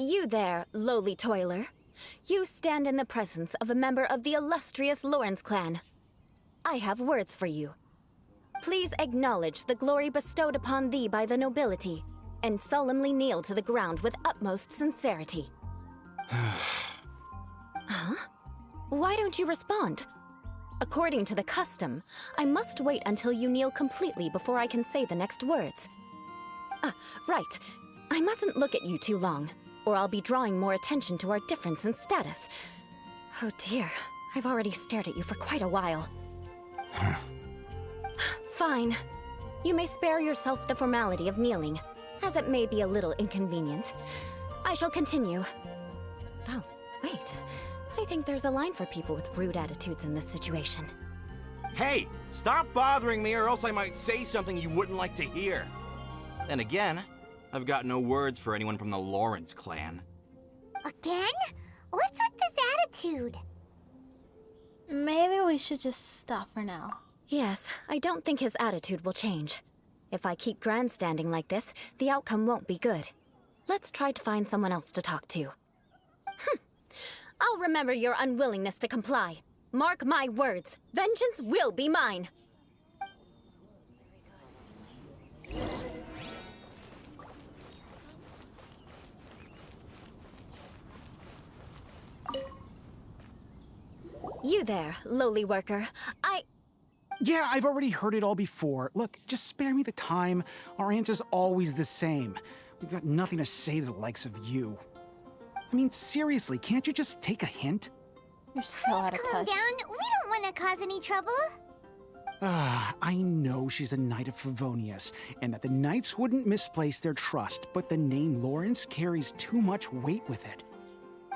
You there, lowly toiler. You stand in the presence of a member of the illustrious Zhongli'S clan. I have words for you. Please acknowledge the glory bestowed upon thee by the nobility, and solemnly kneel to the ground with utmost sincerity. Huh? Why don't you respond? According to the custom, I must wait until you kneel completely before I can say the next words. Ah, right. I mustn't look at you too long, or I'll be drawing more attention to our difference in status. Oh dear, I've already stared at you for quite a while. Fine. You may spare yourself the formality of kneeling, as it may be a little inconvenient. I shall continue. Oh, wait. I think there's a line for people with rude attitudes in this situation. Hey, stop bothering me or else I might say something you wouldn't like to hear. Then again, I've got no words for anyone from the Zhongli'S clan. Again? What's with this attitude? Maybe we should just stop for now. Yes, I don't think his attitude will change. If I keep grandstanding like this, the outcome won't be good. Let's try to find someone else to talk to. I'll remember your unwillingness to comply. Mark my words, vengeance will be mine. You there, lowly worker. Yeah, I've already heard it all before. Look, just spare me the time. Our answer's always the same. We've got nothing to say to the likes of you. I mean, seriously, can't you just take a hint? You're so out of Calm touch. down. We don't want to cause any trouble. I know she's a Knight of Favonius, and that the Knights wouldn't misplace their trust, but the name Lawrence carries too much weight with it.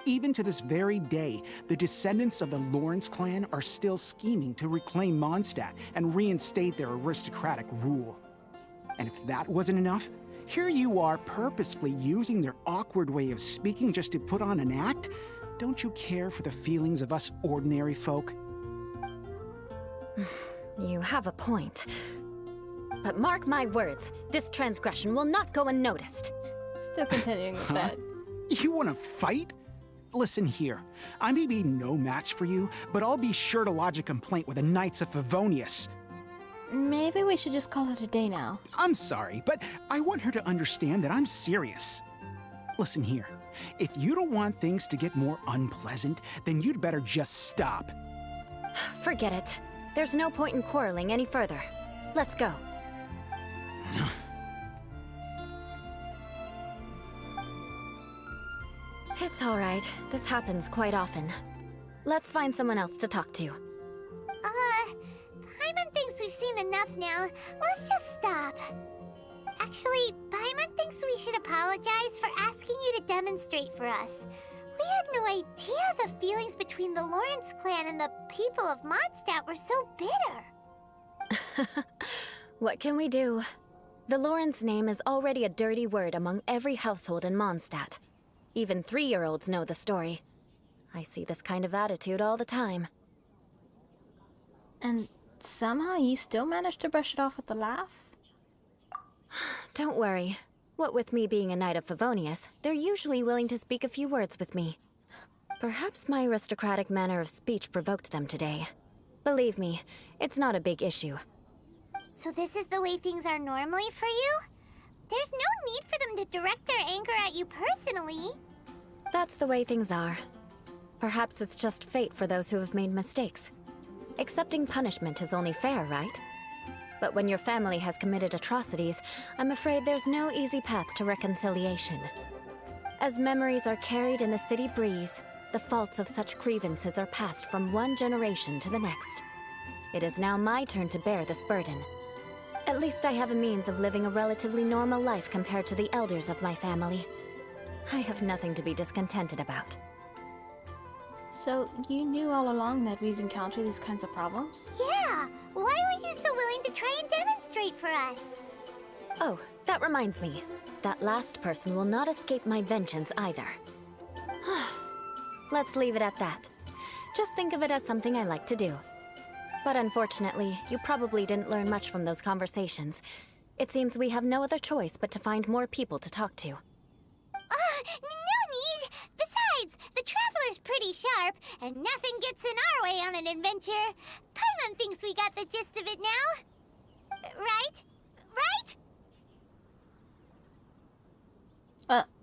Even to this very day, the descendants of the Zhongli'S clan are still scheming to reclaim Mondstadt and reinstate their aristocratic rule. And if that wasn't enough, here you are purposefully using their awkward way of speaking just to put on an act? Don't you care for the feelings of us ordinary folk? You have a point. But mark my words, this transgression will not go unnoticed. Still continuing with that. You want to fight? Listen here, I may be no match for you, but I'll be sure to lodge a complaint with the Knights of Favonius. Maybe we should just call it a day now. I'm sorry, but I want her to understand that I'm serious. Listen here, if you don't want things to get more unpleasant, then you'd better just stop. Forget it. There's no point in quarreling any further. Let's go. It's all right. This happens quite often. Let's find someone else to talk to. Paimon thinks we've seen enough now. Let's just stop. Actually, Paimon thinks we should apologize for asking you to demonstrate for us. We had no idea the feelings between the Zhongli'S clan and the people of Mondstadt were so bitter. What can we do? The Zhongli'S name is already a dirty word among every household in Mondstadt. Even 3-year-olds know the story. I see this kind of attitude all the time. And somehow you still managed to brush it off with a laugh? Don't worry. What with me being a Knight of Favonius, they're usually willing to speak a few words with me. Perhaps my aristocratic manner of speech provoked them today. Believe me, it's not a big issue. So this is the way things are normally for you? There's no need for them to direct their anger at you personally. That's the way things are. Perhaps it's just fate for those who have made mistakes. Accepting punishment is only fair, right? But when your family has committed atrocities, I'm afraid there's no easy path to reconciliation. As memories are carried in the city breeze, the faults of such grievances are passed from one generation to the next. It is now my turn to bear this burden. At least I have a means of living a relatively normal life compared to the elders of my family. I have nothing to be discontented about. So you knew all along that we'd encounter these kinds of problems? Yeah, why were you so willing to try and demonstrate for us? Oh, that reminds me. That last person will not escape my vengeance either. Let's leave it at that. Just think of it as something I like to do. But unfortunately, you probably didn't learn much from those conversations. It seems we have no other choice but to find more people to talk to. No pretty sharp, and nothing gets in our way on an adventure. Paimon thinks we got the gist of it now. Right? Right?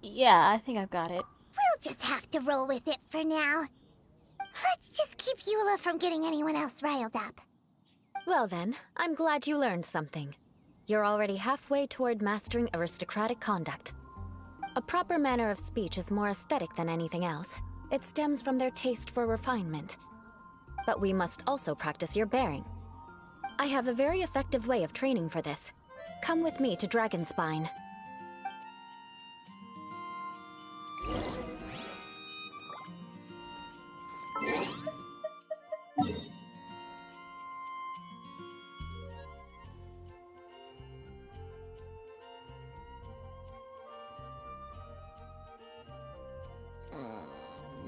Yeah, I think I've got it. We'll just have to roll with it for now. Let's just keep Eula from getting anyone else riled up. Well then, I'm glad you learned something. You're already halfway toward mastering aristocratic conduct. A proper manner of speech is more aesthetic than anything else. It stems from their taste for refinement. But we must also practice your bearing. I have a very effective way of training for this. Come with me to Dragonspine.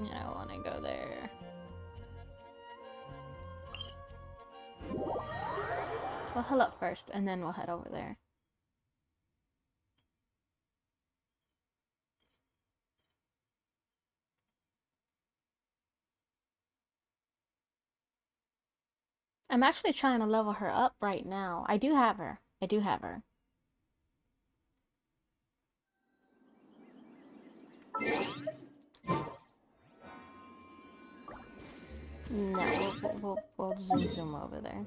I don't want to go there. We'll heal up first, and then we'll head over there. I'm actually trying to level her up right now. I do have her. I do have her. No, we'll zoom over there.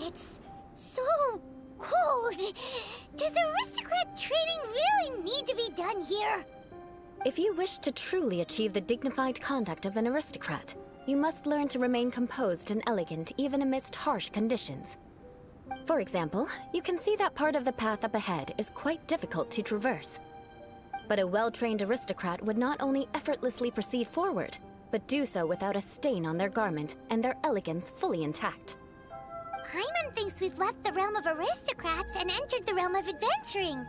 It's so cold. Does aristocrat training really need to be done here? If you wish to truly achieve the dignified conduct of an aristocrat, you must learn to remain composed and elegant even amidst harsh conditions. For example, you can see that part of the path up ahead is quite difficult to traverse. But a well-trained aristocrat would not only effortlessly proceed forward, but do so without a stain on their garment and their elegance fully intact. Paimon thinks we've left the realm of aristocrats and entered the realm of adventuring.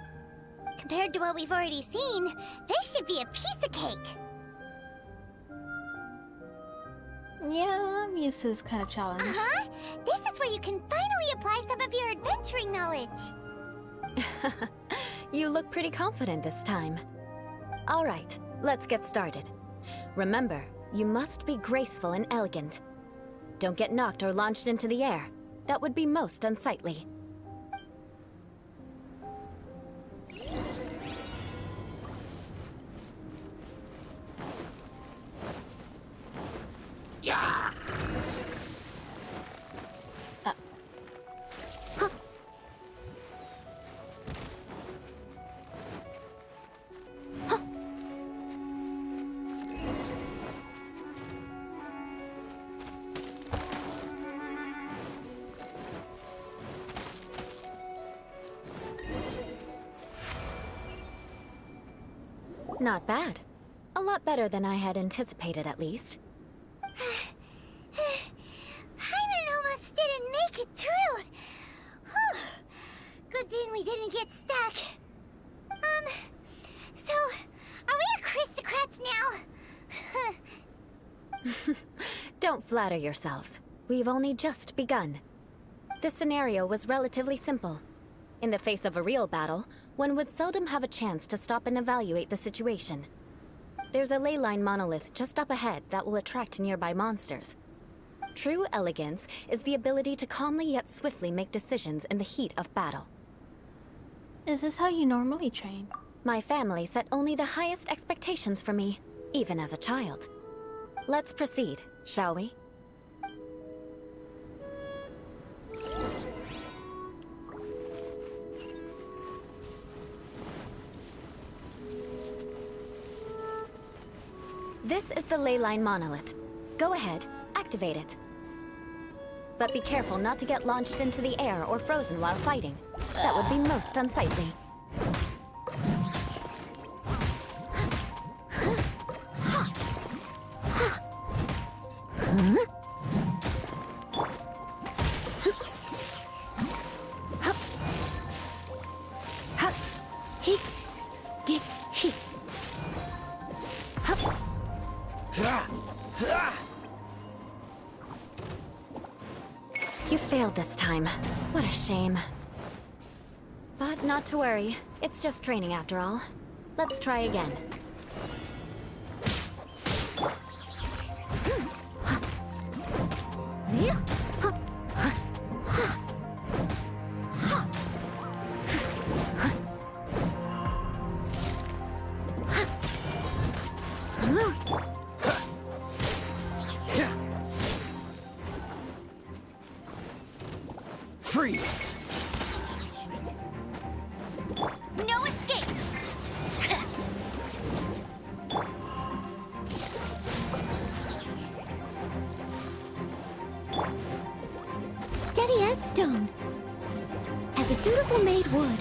Compared to what we've already seen, this should be a piece of cake. Yeah, I'm used to this kind of challenge. Uh-huh. This is where you can finally apply some of your adventuring knowledge. You look pretty confident this time. All right, let's get started. Remember, you must be graceful and elegant. Don't get knocked or launched into the air. That would be most unsightly. Yeah! Not bad. A lot better than I had anticipated, at least. Paimon almost didn't make it through. Whew. Good thing we didn't get stuck. So, are we aristocrats now? Don't flatter yourselves. We've only just begun. This scenario was relatively simple. In the face of a real battle, one would seldom have a chance to stop and evaluate the situation. There's a ley line monolith just up ahead that will attract nearby monsters. True elegance is the ability to calmly yet swiftly make decisions in the heat of battle. Is this how you normally train? My family set only the highest expectations for me, even as a child. Let's proceed, shall we? This is the ley line monolith. Go ahead, activate it. But be careful not to get launched into the air or frozen while fighting. That would be most unsightly. You failed this time. What a shame. But not to worry. It's just training after all. Let's try again. Freeze! No escape! Steady as stone. As a dutiful maid would.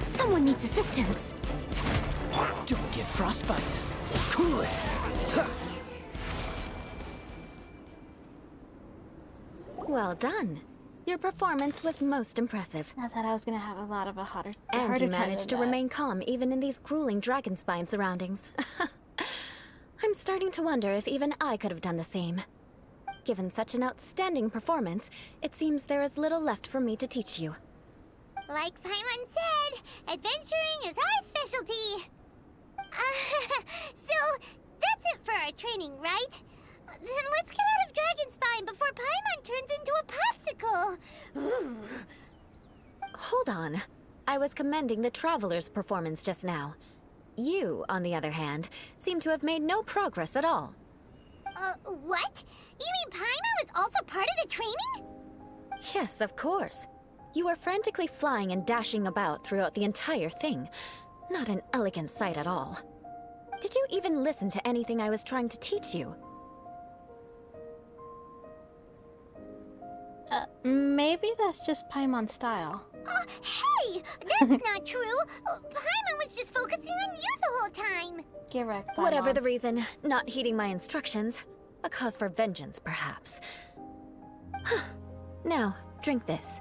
Someone needs assistance. Don't get frostbite. Cool it. Well done. Your performance was most impressive. I thought I was gonna have a lot of a harder And you time managed to than that. remain calm even in these grueling dragon spine surroundings. I'm starting to wonder if even I could have done the same. Given such an outstanding performance, it seems there is little left for me to teach you. Like Paimon said, adventuring is our specialty. So, that's it for our training, right? Then let's get out of Dragon Spine before Paimon turns into a popsicle. Hold on. I was commending the Traveler's performance just now. You, on the other hand, seem to have made no progress at all. What? You mean Paimon was also part of the training? Yes, of course. You were frantically flying and dashing about throughout the entire thing. Not an elegant sight at all. Did you even listen to anything I was trying to teach you? Maybe that's just Paimon's style. Hey! That's not true! Paimon was just focusing on you the whole time! Get wrecked, Paimon. Whatever the reason, not heeding my instructions. A cause for vengeance, perhaps. Now, drink this.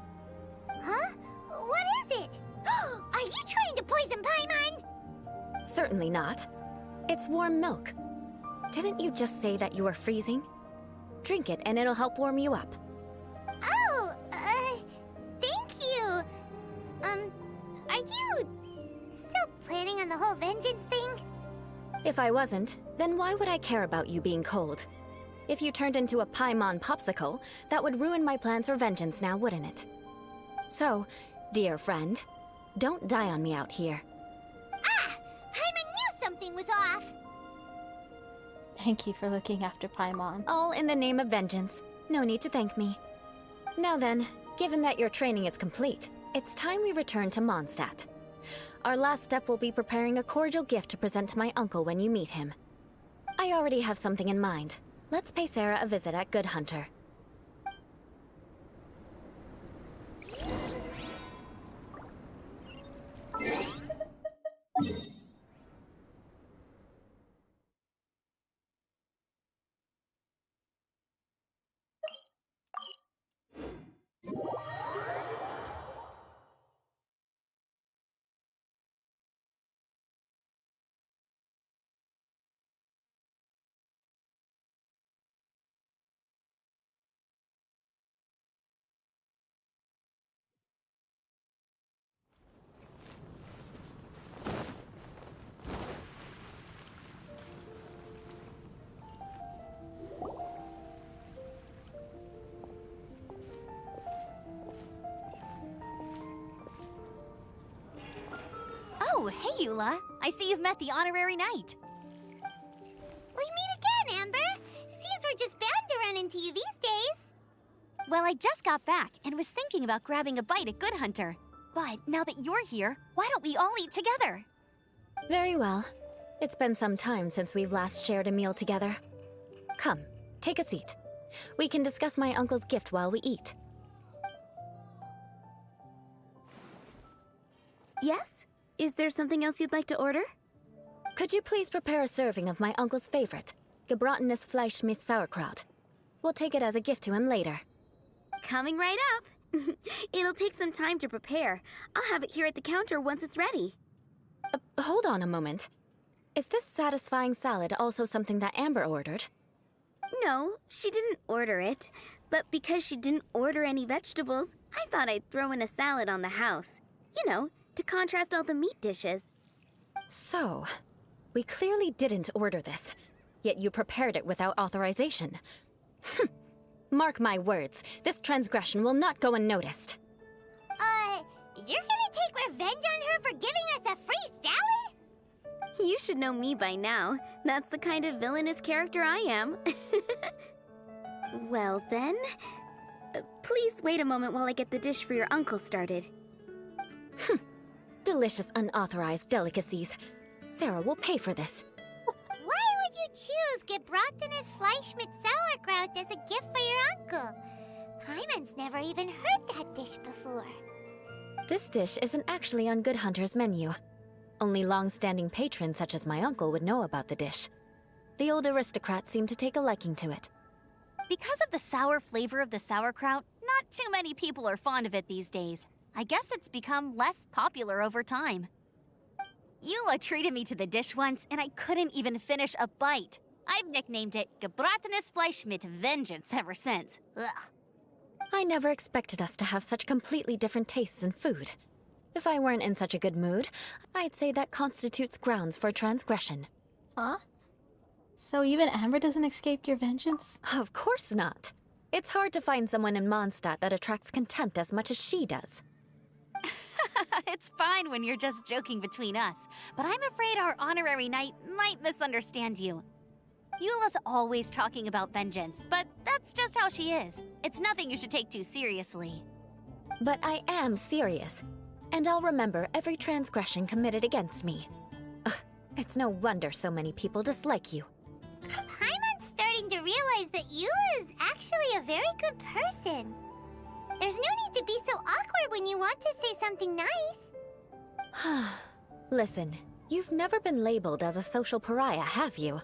Huh? What is it? Are you trying to poison Paimon? Certainly not. It's warm milk. Didn't you just say that you were freezing? Drink it and it'll help warm you up. Oh, thank you. Are you still planning on the whole vengeance thing? If I wasn't, then why would I care about you being cold? If you turned into a Paimon popsicle, that would ruin my plans for vengeance now, wouldn't it? So, dear friend, don't die on me out here. Ah! Paimon knew something was off! Thank you for looking after Paimon. All in the name of vengeance. No need to thank me. Now then, given that your training is complete, it's time we return to Mondstadt. Our last step will be preparing a cordial gift to present to my uncle when you meet him. I already have something in mind. Let's pay Sarah a visit at Good Hunter. Oh, hey, Eula. I see you've met the honorary knight. We meet again, Amber! Seems we're just bound to run into you these days. Well, I just got back and was thinking about grabbing a bite at Good Hunter. But now that you're here, why don't we all eat together? Very well. It's been some time since we've last shared a meal together. Come, take a seat. We can discuss my uncle's gift while we eat. Yes? Is there something else you'd like to order? Could you please prepare a serving of my uncle's favorite, gebratenes Fleisch mit Sauerkraut? We'll take it as a gift to him later. Coming right up. It'll take some time to prepare. I'll have it here at the counter once it's ready. Hold on a moment. Is this satisfying salad also something that Amber ordered? No, she didn't order it. But because she didn't order any vegetables, I thought I'd throw in a salad on the house. You know, to contrast all the meat dishes. So, we clearly didn't order this, yet you prepared it without authorization. Mark my words, this transgression will not go unnoticed. You're gonna take revenge on her for giving us a free salad? You should know me by now. That's the kind of villainous character I am. Well then, please wait a moment while I get the dish for your uncle started. Delicious unauthorized delicacies. Sarah will pay for this. Why would you choose gebratenes Fleisch mit Sauerkraut as a gift for your uncle? Paimon's never even heard that dish before. This dish isn't actually on Good Hunter's menu. Only long-standing patrons such as my uncle would know about the dish. The old aristocrats seem to take a liking to it. Because of the sour flavor of the sauerkraut, not too many people are fond of it these days. I guess it's become less popular over time. Eula treated me to the dish once, and I couldn't even finish a bite. I've nicknamed it gebratenes Fleisch mit Vengeance ever since. Ugh. I never expected us to have such completely different tastes in food. If I weren't in such a good mood, I'd say that constitutes grounds for transgression. Huh? So even Amber doesn't escape your vengeance? Of course not. It's hard to find someone in Mondstadt that attracts contempt as much as she does. It's fine when you're just joking between us, but I'm afraid our honorary knight might misunderstand you. Eula's always talking about vengeance, but that's just how she is. It's nothing you should take too seriously. But I am serious, and I'll remember every transgression committed against me. Ugh, it's no wonder so many people dislike you. Paimon's starting to realize that Eula is actually a very good person. There's no need to be so awkward when you want to say something nice. Listen, you've never been labeled as a social pariah, have you?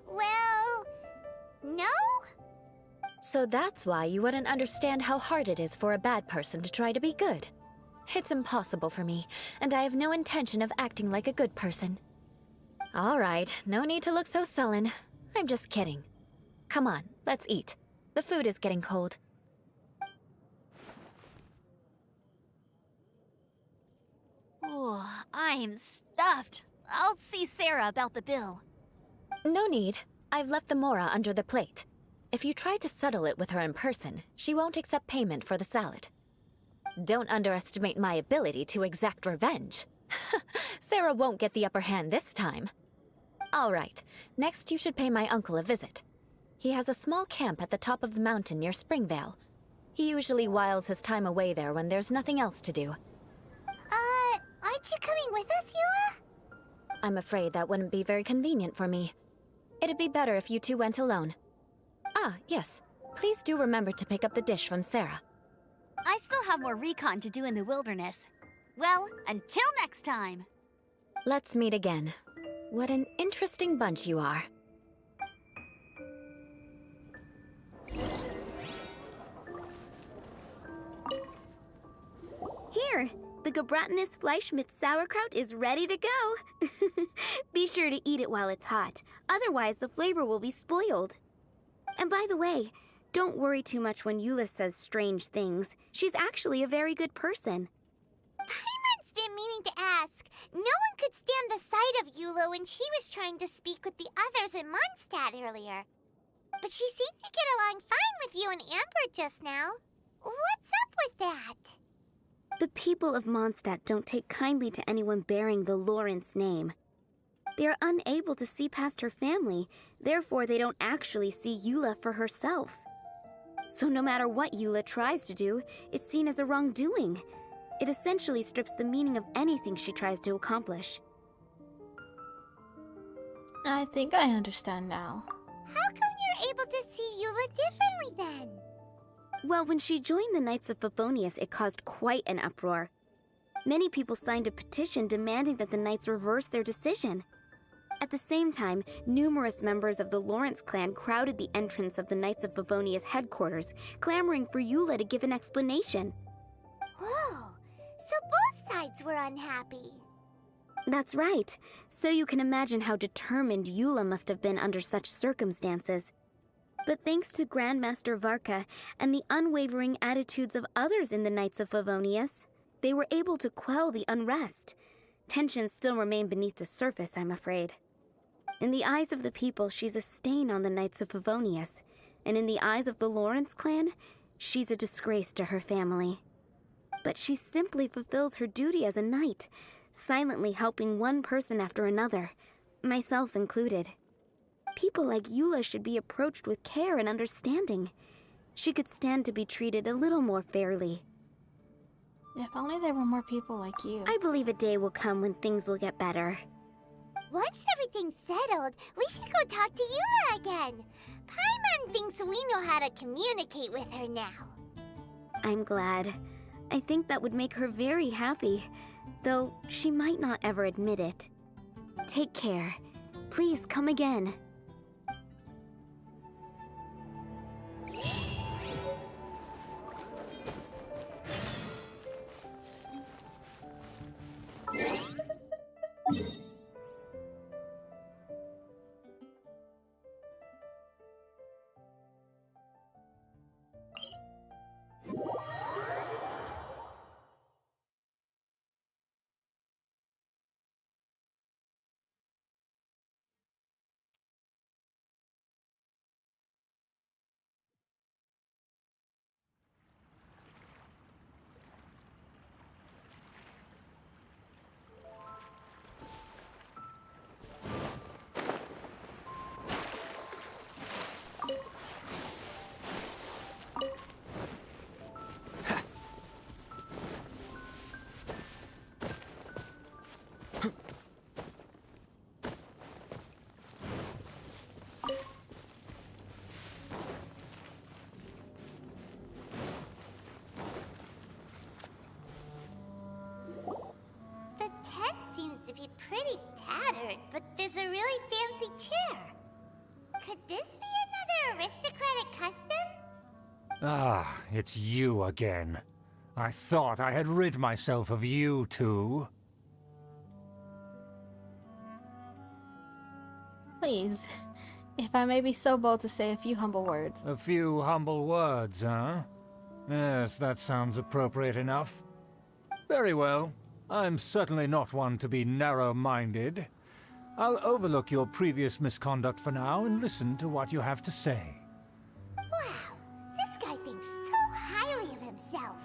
Well, no? So that's why you wouldn't understand how hard it is for a bad person to try to be good. It's impossible for me, and I have no intention of acting like a good person. All right, no need to look so sullen. I'm just kidding. Come on, let's eat. The food is getting cold. Oh, I'm stuffed. I'll see Sarah about the bill. No need. I've left the mora under the plate. If you try to settle it with her in person, she won't accept payment for the salad. Don't underestimate my ability to exact revenge. Sarah won't get the upper hand this time. All right, next you should pay my uncle a visit. He has a small camp at the top of the mountain near Springvale. He usually whiles his time away there when there's nothing else to do. Aren't you coming with us, Eula? I'm afraid that wouldn't be very convenient for me. It'd be better if you two went alone. Ah, yes. Please do remember to pick up the dish from Sarah. I still have more recon to do in the wilderness. Well, until next time. Let's meet again. What an interesting bunch you are. Here, the gebratenes Fleisch mit Sauerkraut is ready to go. Be sure to eat it while it's hot, otherwise the flavor will be spoiled. And by the way, don't worry too much when Eula says strange things. She's actually a very good person. Paimon's been meaning to ask. No one could stand the sight of Eula when she was trying to speak with the others in Mondstadt earlier. But she seemed to get along fine with you and Amber just now. What's up with that? The people of Mondstadt don't take kindly to anyone bearing the Lawrence name. They are unable to see past her family, therefore they don't actually see Eula for herself. So no matter what Eula tries to do, it's seen as a wrongdoing. It essentially strips the meaning of anything she tries to accomplish. I think I understand now. How come you're able to see Eula differently then? Well, when she joined the Knights of Favonius, it caused quite an uproar. Many people signed a petition demanding that the Knights reverse their decision. At the same time, numerous members of the Lawrence clan crowded the entrance of the Knights of Favonius headquarters, clamoring for Eula to give an explanation. Whoa, so both sides were unhappy. That's right. So you can imagine how determined Eula must have been under such circumstances. But thanks to Grandmaster Varka and the unwavering attitudes of others in the Knights of Favonius, they were able to quell the unrest. Tensions still remain beneath the surface, I'm afraid. In the eyes of the people, she's a stain on the Knights of Favonius, and in the eyes of the Lawrence clan, she's a disgrace to her family. But she simply fulfills her duty as a knight, silently helping one person after another, myself included. People like Eula should be approached with care and understanding. She could stand to be treated a little more fairly. If only there were more people like you. I believe a day will come when things will get better. Once everything's settled, we should go talk to Eula again. Paimon thinks we know how to communicate with her now. I'm glad. I think that would make her very happy, though she might not ever admit it. Take care. Please come again. The tent seems to be pretty tattered, but there's a really fancy chair. Could this be another aristocratic custom? Ah, it's you again. I thought I had rid myself of you two. Please, if I may be so bold to say a few humble words. A few humble words, huh? Yes, that sounds appropriate enough. Very well. I'm certainly not one to be narrow-minded. I'll overlook your previous misconduct for now and listen to what you have to say. Wow, this guy thinks so highly of himself.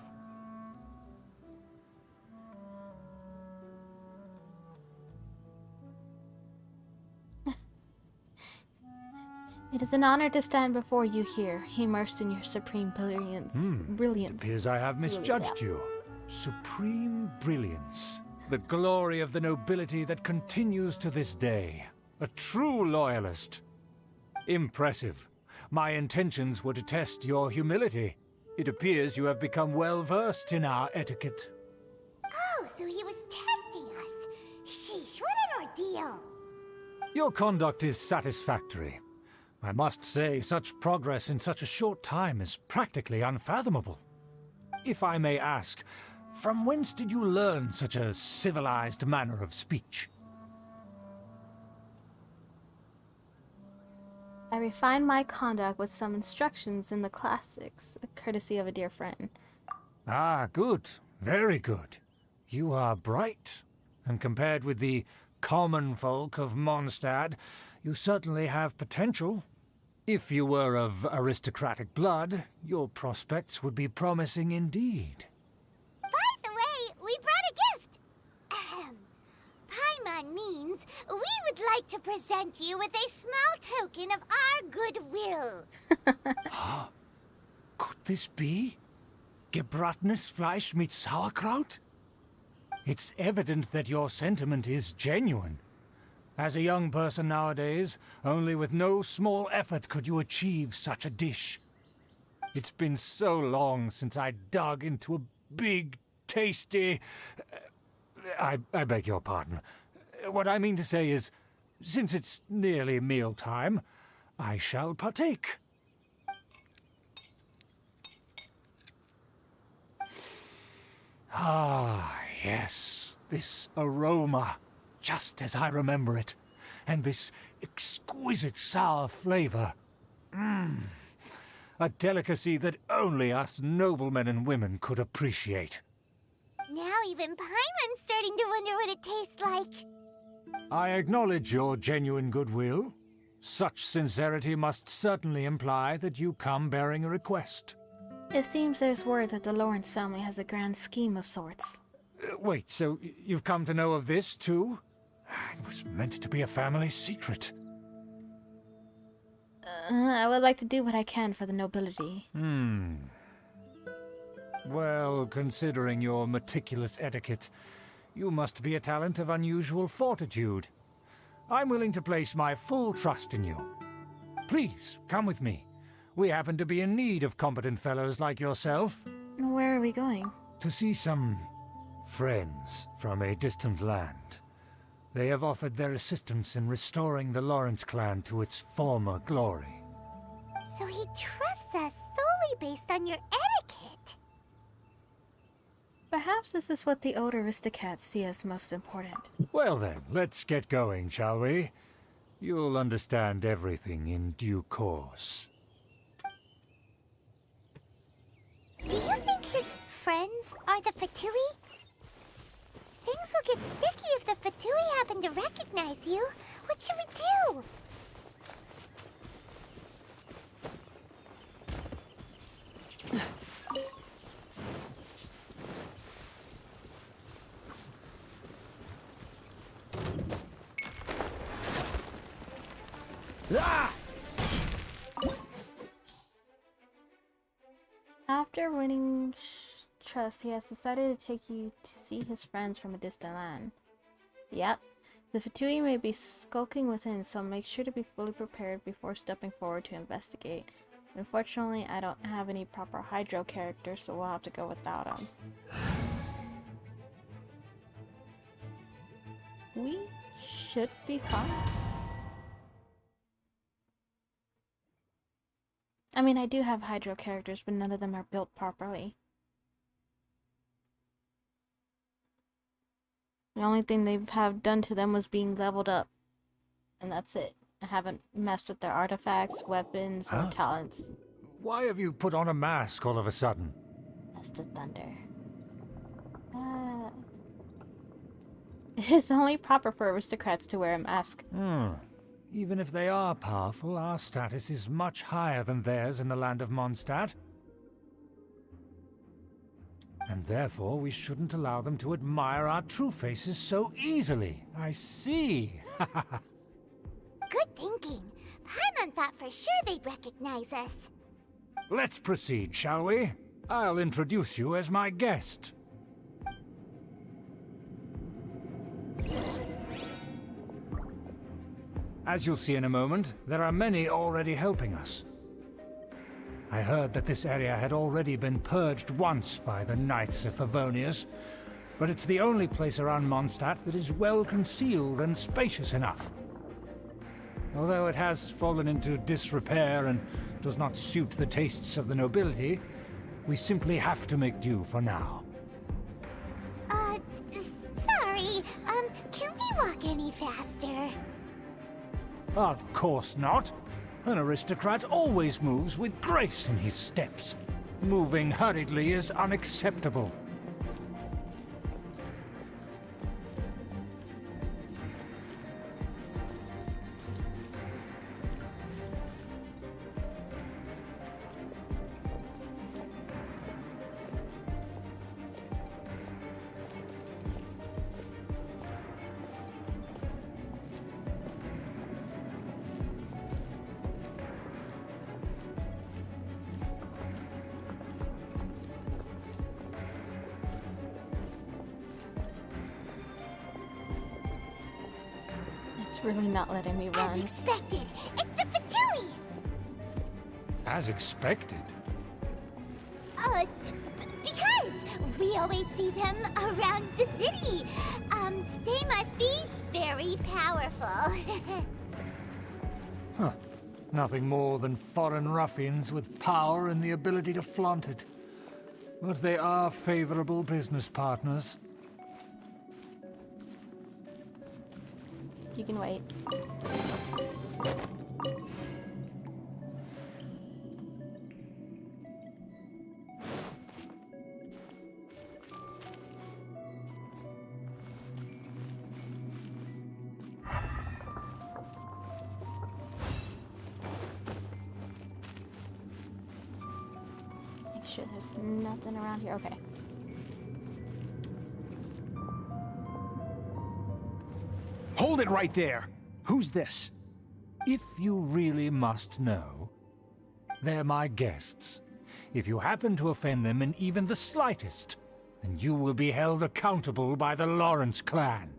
It is an honor to stand before you here, immersed in your supreme brilliance. It appears I have misjudged you. Supreme brilliance. The glory of the nobility that continues to this day. A true loyalist. Impressive. My intentions were to test your humility. It appears you have become well versed in our etiquette. Oh, so he was testing us. Sheesh, what an ordeal. Your conduct is satisfactory. I must say, such progress in such a short time is practically unfathomable. If I may ask, from whence did you learn such a civilized manner of speech? I refined my conduct with some instructions in the classics, courtesy of a dear friend. Ah, good. Very good. You are bright, and compared with the common folk of Mondstadt, you certainly have potential. If you were of aristocratic blood, your prospects would be promising indeed. By the way, we brought a gift. Ahem. Paimon means we would like to present you with a small token of our goodwill. this be? Gebratenes Fleisch mit Sauerkraut? It's evident that your sentiment is genuine. As a young person nowadays, only with no small effort could you achieve such a dish. It's been so long since I dug into a big, tasty... I beg your pardon. What I mean to say is, since it's nearly mealtime, I shall partake. Ah, yes, this aroma, just as I remember it, and this exquisite sour flavor. A delicacy that only us noblemen and women could appreciate. Now even Paimon's starting to wonder what it tastes like. I acknowledge your genuine goodwill. Such sincerity must certainly imply that you come bearing a request. It seems there's word that the Lawrence family has a grand scheme of sorts. Wait, so you've come to know of this, too? It was meant to be a family secret. I would like to do what I can for the nobility. Well, considering your meticulous etiquette, you must be a talent of unusual fortitude. I'm willing to place my full trust in you. Please, come with me. We happen to be in need of competent fellows like yourself. Where are we going? To see some friends from a distant land. They have offered their assistance in restoring the Lawrence clan to its former glory. So he trusts us solely based on your etiquette. Perhaps this is what the old aristocrats see as most important. Well then, let's get going, shall we? You'll understand everything in due course. Do you think his friends are the Fatui? Things will get sticky if the Fatui happen to recognize you. What should we do? After winning trust, he has decided to take you to see his friends from a distant land. Yep, the Fatui may be skulking within, so make sure to be fully prepared before stepping forward to investigate. Unfortunately, I don't have any proper Hydro characters, so we'll have to go without them. We should be fine. I mean, I do have Hydro characters, but none of them are built properly. The only thing they have done to them was being leveled up. And that's it. I haven't messed with their artifacts, weapons, or talents. Why have you put on a mask all of a sudden? That's the thunder. It's only proper for aristocrats to wear a mask. Even if they are powerful, our status is much higher than theirs in the land of Mondstadt. And therefore, we shouldn't allow them to admire our true faces so easily. I see. Good thinking. Paimon thought for sure they'd recognize us. Let's proceed, shall we? I'll introduce you as my guest. As you'll see in a moment, there are many already helping us. I heard that this area had already been purged once by the Knights of Favonius, but it's the only place around Mondstadt that is well concealed and spacious enough. Although it has fallen into disrepair and does not suit the tastes of the nobility, we simply have to make do for now. Sorry, can we walk any faster? Of course not. An aristocrat always moves with grace in his steps. Moving hurriedly is unacceptable. It's really not letting me As run. expected, it's the Fatui! As expected. Because we always see them around the city. They must be very powerful. Huh. Nothing more than foreign ruffians with power and the ability to flaunt it. But they are favorable business partners. You can wait. Make sure there's nothing around here. Okay. Hold it right there! Who's this? If you really must know, they're my guests. If you happen to offend them in even the slightest, then you will be held accountable by the Lawrence clan.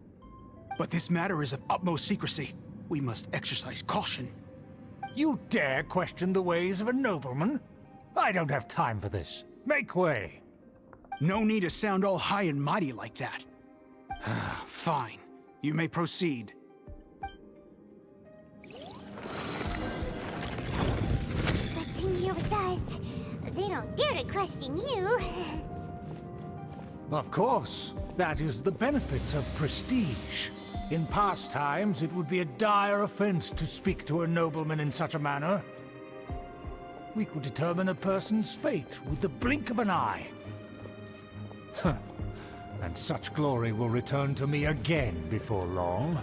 But this matter is of utmost secrecy. We must exercise caution. You dare question the ways of a nobleman? I don't have time for this. Make way. No need to sound all high and mighty like that. Fine. You may proceed. Good thing you're with us. They don't dare to question you. Of course. That is the benefit of prestige. In past times, it would be a dire offense to speak to a nobleman in such a manner. We could determine a person's fate with the blink of an eye. Huh. And such glory will return to me again before long.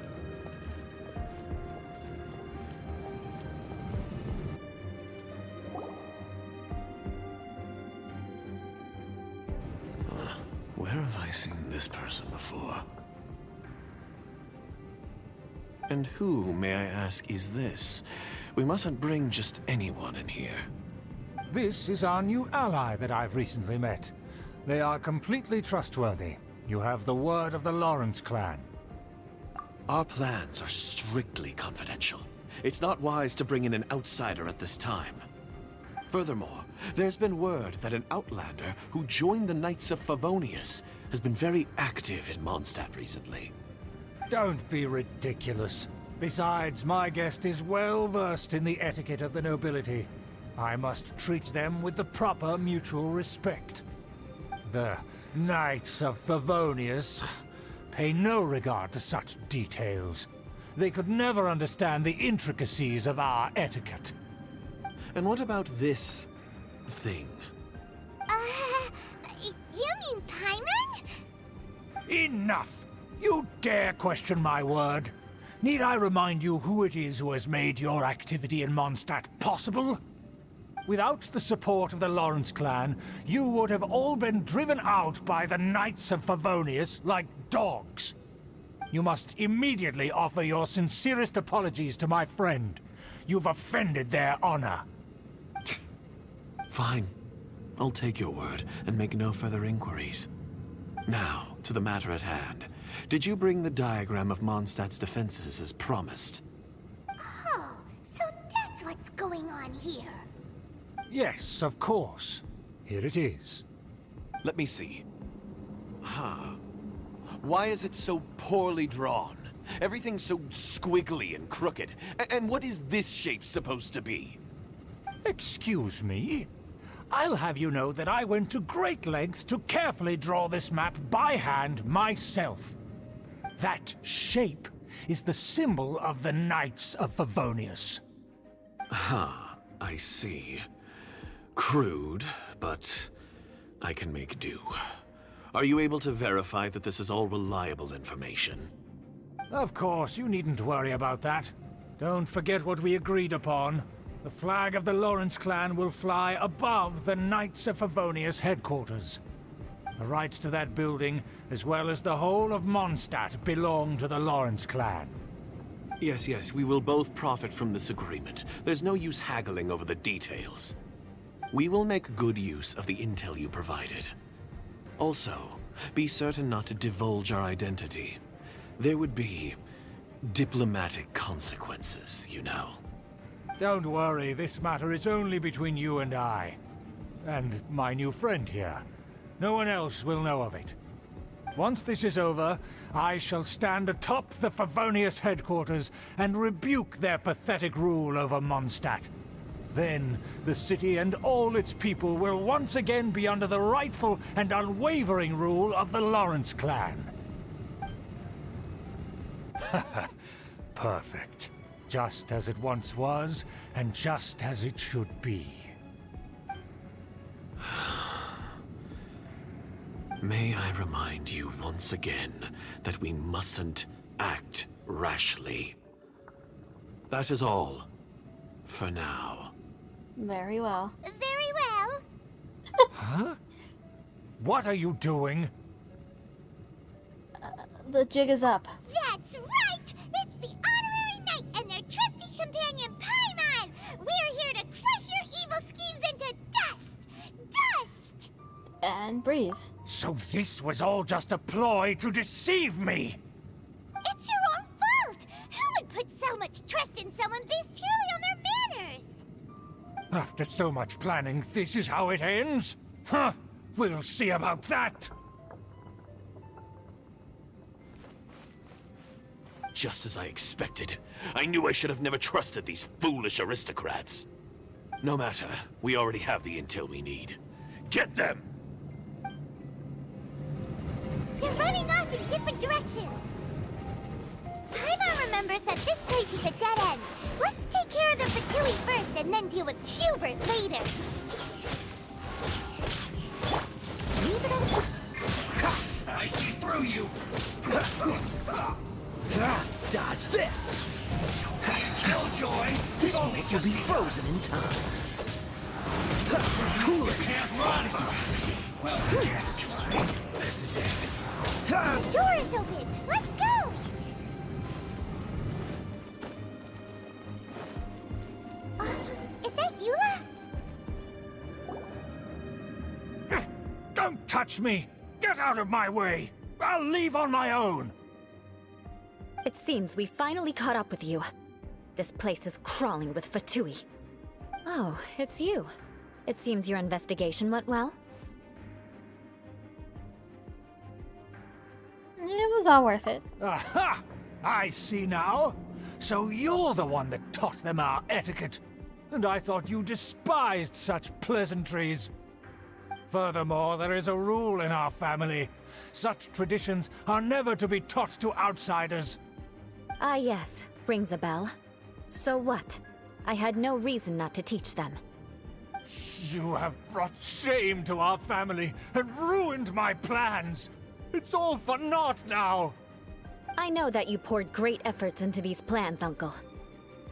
Where have I seen this person before? And who, may I ask, is this? We mustn't bring just anyone in here. This is our new ally that I've recently met. They are completely trustworthy. You have the word of the Lawrence clan. Our plans are strictly confidential. It's not wise to bring in an outsider at this time. Furthermore, there's been word that an outlander who joined the Knights of Favonius has been very active in Mondstadt recently. Don't be ridiculous. Besides, my guest is well versed in the etiquette of the nobility. I must treat them with the proper mutual respect. The Knights of Favonius pay no regard to such details. They could never understand the intricacies of our etiquette. And what about this thing? You mean Paimon? Enough! You dare question my word? Need I remind you who it is who has made your activity in Mondstadt possible? Without the support of the Lawrence clan, you would have all been driven out by the Knights of Favonius like dogs. You must immediately offer your sincerest apologies to my friend. You've offended their honor. Fine. I'll take your word and make no further inquiries. Now, to the matter at hand. Did you bring the diagram of Mondstadt's defenses as promised? Oh, so that's what's going on here. Yes, of course. Here it is. Let me see. Why is it so poorly drawn? Everything's so squiggly and crooked. And what is this shape supposed to be? Excuse me? I'll have you know that I went to great lengths to carefully draw this map by hand myself. That shape is the symbol of the Knights of Favonius. I see. Crude, but I can make do. Are you able to verify that this is all reliable information? Of course, you needn't worry about that. Don't forget what we agreed upon. The flag of the Lawrence clan will fly above the Knights of Favonius headquarters. The rights to that building, as well as the whole of Mondstadt, belong to the Lawrence clan. Yes, we will both profit from this agreement. There's no use haggling over the details. We will make good use of the intel you provided. Also, be certain not to divulge our identity. There would be Diplomatic consequences, you know. Don't worry, this matter is only between you and I. And my new friend here. No one else will know of it. Once this is over, I shall stand atop the Favonius headquarters and rebuke their pathetic rule over Mondstadt. Then, the city and all its people will once again be under the rightful and unwavering rule of the Lawrence clan. Perfect. Just as it once was, and just as it should be. May I remind you once again that we mustn't act rashly. That is all. For now. Very well. Very well. Huh? What are you doing? The jig is up. That's right! It's the honorary knight and their trusty companion Paimon! We're here to crush your evil schemes into dust! Dust! And breathe. So this was all just a ploy to deceive me! It's your own fault! Who would put so much trust in someone based purely on their manners? After so much planning, this is how it ends? Huh! We'll see about that! Just as I expected. I knew I should have never trusted these foolish aristocrats. No matter, we already have the intel we need. Get them! They're running off in different directions. Paimon remembers that this place is a dead end. Let's take care of the Fatui first and then deal with Schubert later. I see through you! Dodge this! Killjoy! This will make you be frozen in time. Cool it! Can't run! Well, yes. This is it. The door is open. Let's go! Is that Eula? Don't touch me! Get out of my way! I'll leave on my own! It seems we finally caught up with you. This place is crawling with Fatui. Oh, it's you. It seems your investigation went well. It was all worth it. Aha! I see now. So you're the one that taught them our etiquette. And I thought you despised such pleasantries. Furthermore, there is a rule in our family. Such traditions are never to be taught to outsiders. Ah yes, rings a bell. So what? I had no reason not to teach them. You have brought shame to our family and ruined my plans. It's all for naught now. I know that you poured great efforts into these plans, Uncle.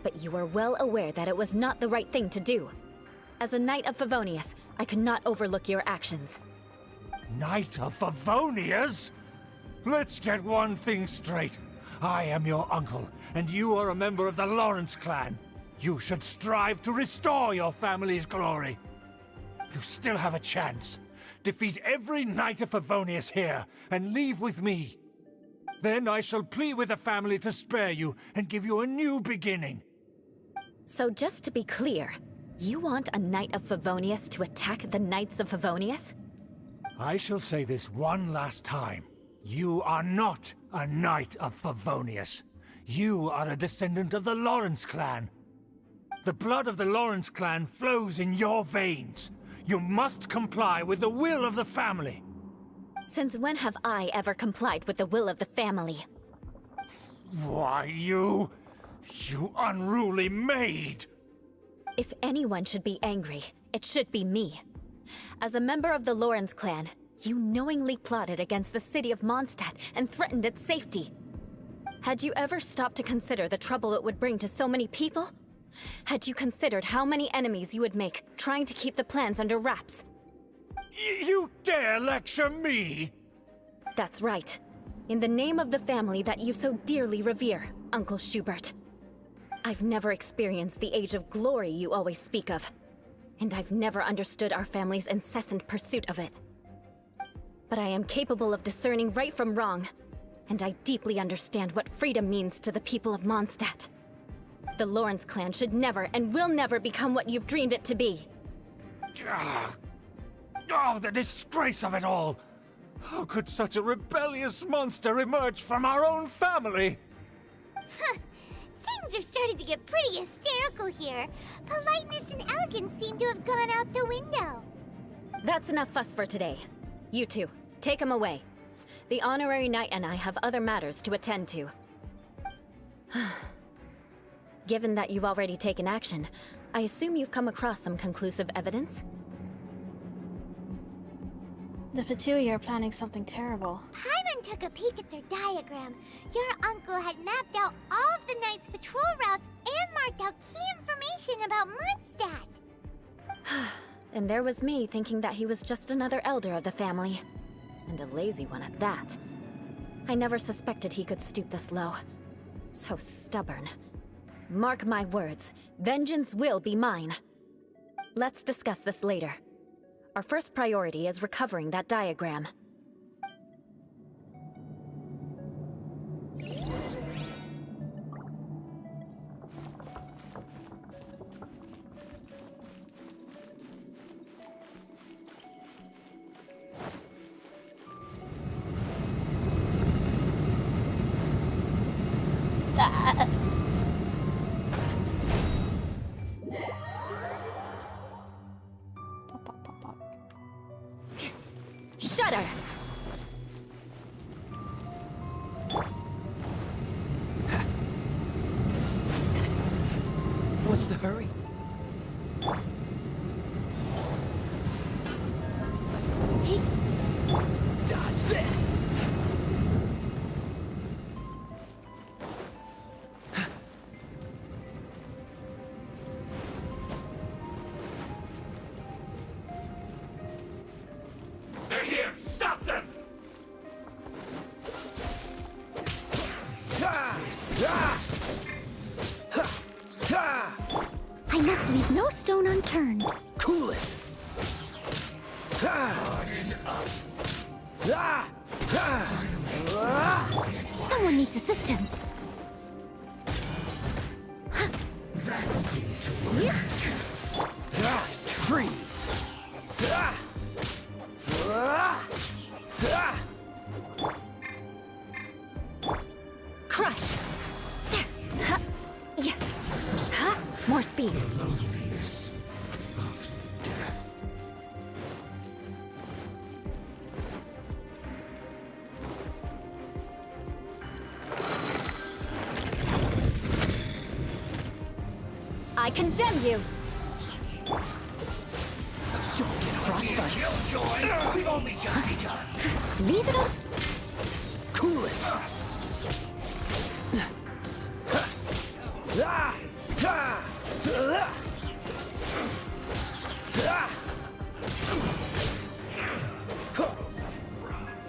But you are well aware that it was not the right thing to do. As a Knight of Favonius, I cannot overlook your actions. Knight of Favonius? Let's get one thing straight. I am your uncle, and you are a member of the Lawrence clan. You should strive to restore your family's glory. You still have a chance. Defeat every Knight of Favonius here, and leave with me. Then I shall plead with the family to spare you, and give you a new beginning. So just to be clear, you want a Knight of Favonius to attack the Knights of Favonius? I shall say this one last time. You are not a Knight of Favonius. You are a descendant of the Lawrence clan. The blood of the Lawrence clan flows in your veins. You must comply with the will of the family. Since when have I ever complied with the will of the family? Why, you unruly maid! If anyone should be angry, it should be me. As a member of the Lawrence clan, you knowingly plotted against the city of Mondstadt and threatened its safety. Had you ever stopped to consider the trouble it would bring to so many people? Had you considered how many enemies you would make trying to keep the plans under wraps? You dare lecture me? That's right. In the name of the family that you so dearly revere, Uncle Schubert. I've never experienced the age of glory you always speak of, and I've never understood our family's incessant pursuit of it. But I am capable of discerning right from wrong, And I deeply understand what freedom means to the people of Mondstadt. The Lawrence clan should never and will never become what you've dreamed it to be. Oh, the disgrace of it all! How could such a rebellious monster emerge from our own family? Things are starting to get pretty hysterical here. Politeness and elegance seem to have gone out the window. That's enough fuss for today. You two, take him away. The honorary knight and I have other matters to attend to. Given that you've already taken action, I assume you've come across some conclusive evidence? The Fatui are planning something terrible. Paimon took a peek at their diagram. Your uncle had mapped out all of the Knight's patrol routes and marked out key information about Mondstadt. And there was me thinking that he was just another elder of the family. And a lazy one at that. I never suspected he could stoop this low. So stubborn. Mark my words, vengeance will be mine. Let's discuss this later. Our first priority is recovering that diagram. Shudder! What's the hurry? Dodge this! They're here! Stop them! I must leave no stone unturned. Cool it! Someone needs assistance. That seemed to work. Freeze! Crush! More speed. Loneliness of death. I condemn you! Don't get frostbite! Killjoy! We've only just begun. Leave it up! Cool it!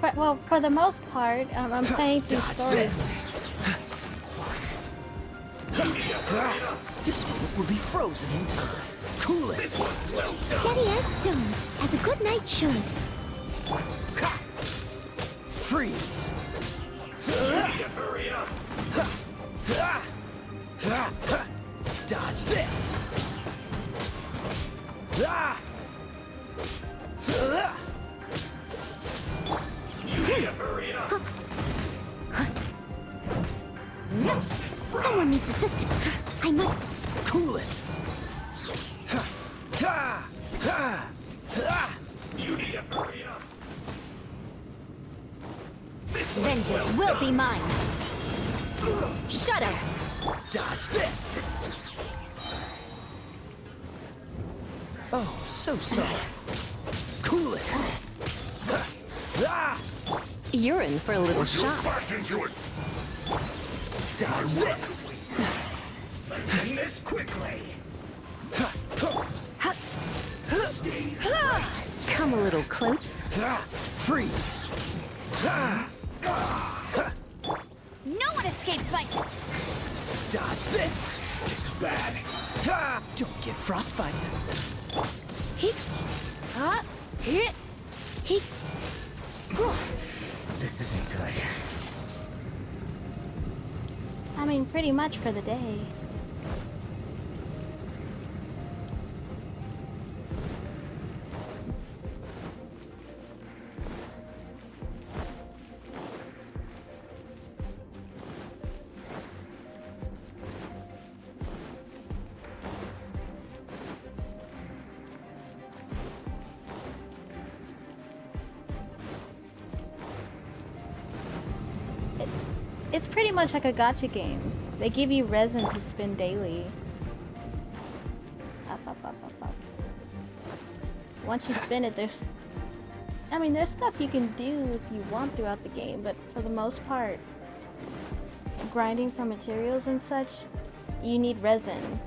But, well, for the most part, I'm playing through Dodge stories. this! This moment will be frozen in time. Cool it! Steady as stone, as a good knight should. Freeze! Hurry up! Dodge this! Hurry up! Someone needs assistance. I must. Cool it! You need to hurry up! Vengeance will be mine! Shudder! Dodge this! Oh, so sorry. Cool it! You're in for a little shock. Back into it! Dodge this! Let's end this quickly! Stay Come a little close. Freeze! No one escapes my... Dodge this! This is bad. Don't get frostbite. This isn't good. I mean, pretty much for the day. It's pretty much like a gacha game. They give you resin to spin daily. Up, up, up, up, up. Once you spin it, there's stuff you can do if you want throughout the game, but for the most part, grinding for materials and such, you need resin.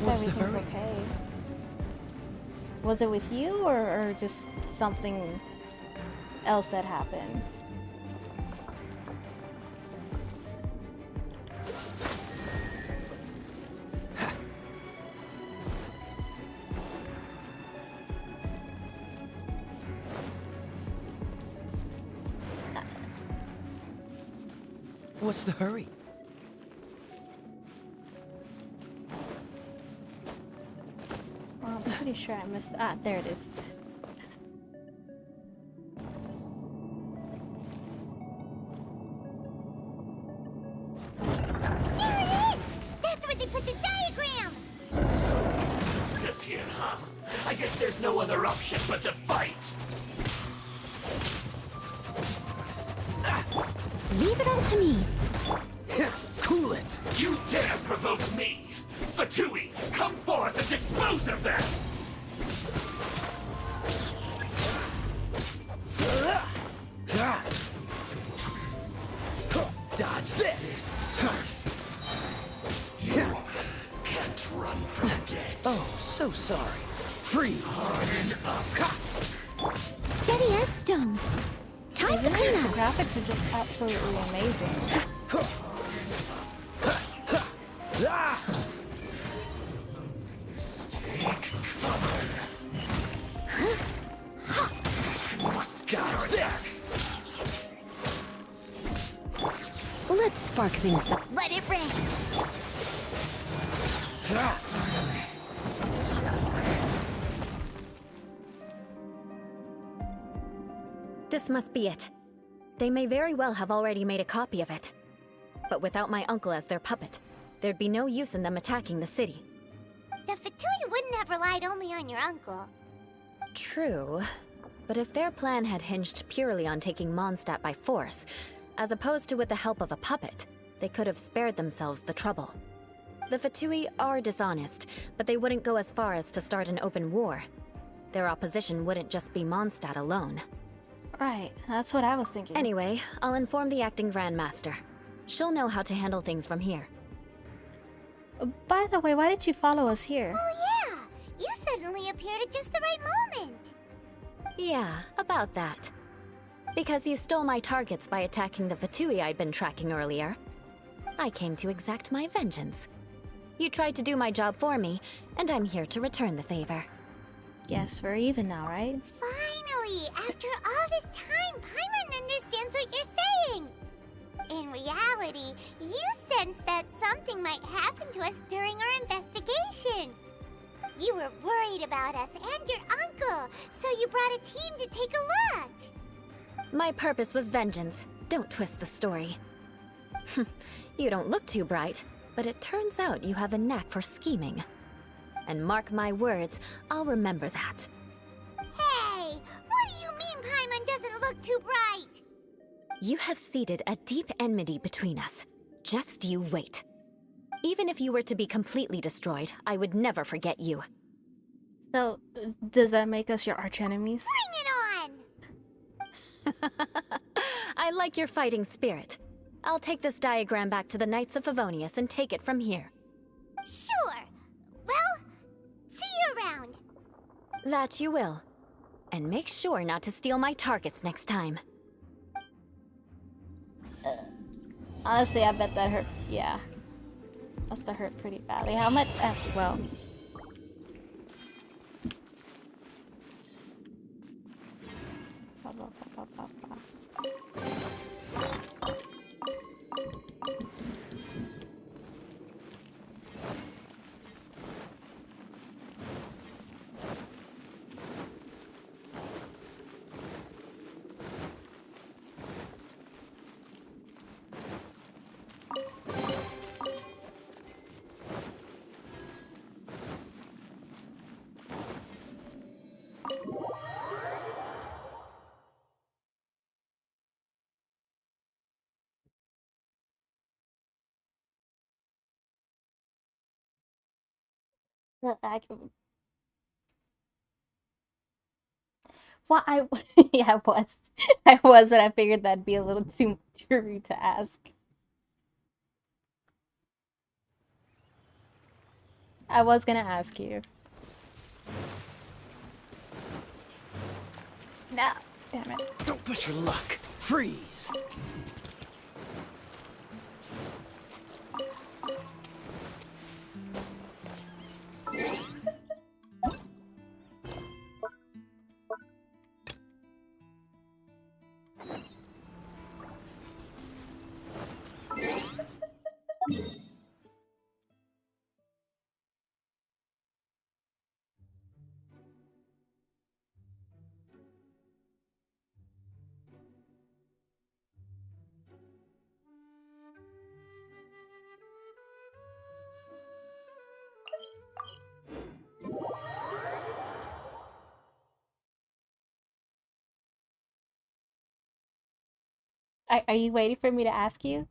What's the Everything's hurry? okay. Was it with you or just something else that happened? What's the hurry? Well, I'm pretty sure I missed. Ah, there it is. There it is! That's where they put the diagram! Just here, huh? I guess there's no other option but to fight. Leave it all to me. Cool it! You dare provoke me! Fatui, come forth and dispose of them! Dodge this! You can't run from death. Oh, so sorry. Freeze! Harden up. Steady as stone. Time to The clean up. graphics are just absolutely amazing. Dodge this! Let's spark things up. Let it rain! This must be it. They may very well have already made a copy of it. But without my uncle as their puppet, there'd be no use in them attacking the city. The Fatui wouldn't have relied only on your uncle. True. But if their plan had hinged purely on taking Mondstadt by force, as opposed to with the help of a puppet, they could have spared themselves the trouble. The Fatui are dishonest, but they wouldn't go as far as to start an open war. Their opposition wouldn't just be Mondstadt alone. Right, that's what I was thinking. Anyway, I'll inform the acting Grandmaster. She'll know how to handle things from here. By the way, why did you follow us here? Oh yeah! You suddenly appeared at just the right moment. Yeah, about that. Because you stole my targets by attacking the Fatui I'd been tracking earlier. I came to exact my vengeance. You tried to do my job for me, and I'm here to return the favor. Yes, we're even now, right? Finally! After all this time, Paimon understands what you're saying! In reality, you sensed that something might happen to us during our investigation. You were worried about us and your uncle, so you brought a team to take a look. My purpose was vengeance. Don't twist the story. You don't look too bright, but it turns out you have a knack for scheming. And mark my words, I'll remember that. Hey, what do you mean Paimon doesn't look too bright? You have seeded a deep enmity between us. Just you wait. Even if you were to be completely destroyed, I would never forget you. So, does that make us your archenemies? Bring it on! I like your fighting spirit. I'll take this diagram back to the Knights of Favonius and take it from here. Sure. Well, see you around. That you will. And make sure not to steal my targets next time. Honestly, I bet that hurt. Yeah. Must have hurt pretty badly. How much? Well. Ba, ba, ba, ba, ba. Well, well, yeah, I was. I was, but I figured that'd be a little too rude to ask. I was gonna ask you. No, damn it. Don't push your luck. Freeze. Are you waiting for me to ask you?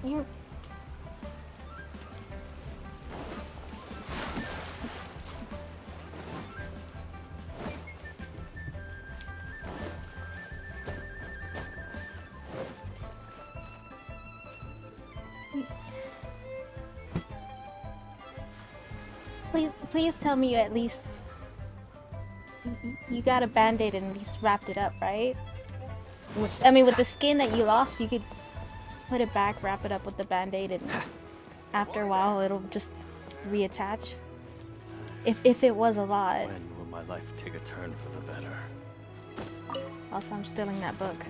You're... Please tell me you at least... You got a band-aid and at least wrapped it up, right? I mean, with the skin that you lost, you could put it back, wrap it up with the band-aid, and after a while, it'll just reattach. If it was a lot. When will my life take a turn for the better? Also, I'm stealing that book.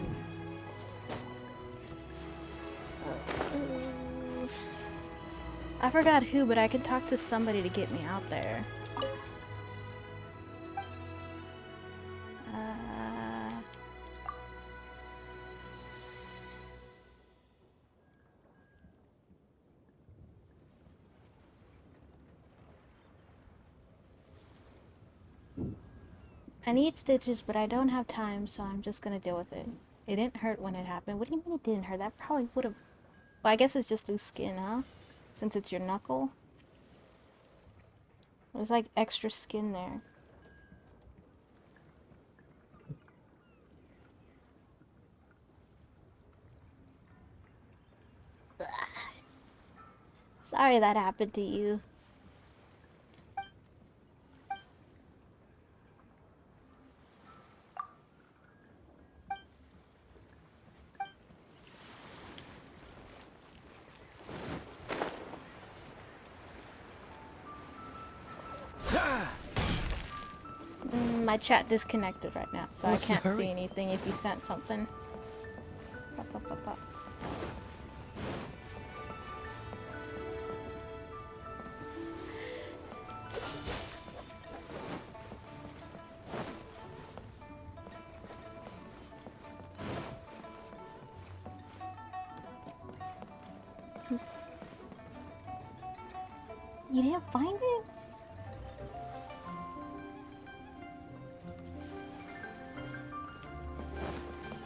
I forgot who, but I can talk to somebody to get me out there. I need stitches, but I don't have time, so I'm just gonna deal with it. It didn't hurt when it happened. What do you mean it didn't hurt? That probably would have... Well, I guess it's just loose skin, huh? Since it's your knuckle. There's like extra skin there. Ugh. Sorry that happened to you. My chat disconnected right now, so What's the I can't see hurry? anything if you sent something. Pop, pop, pop, pop. You didn't find it?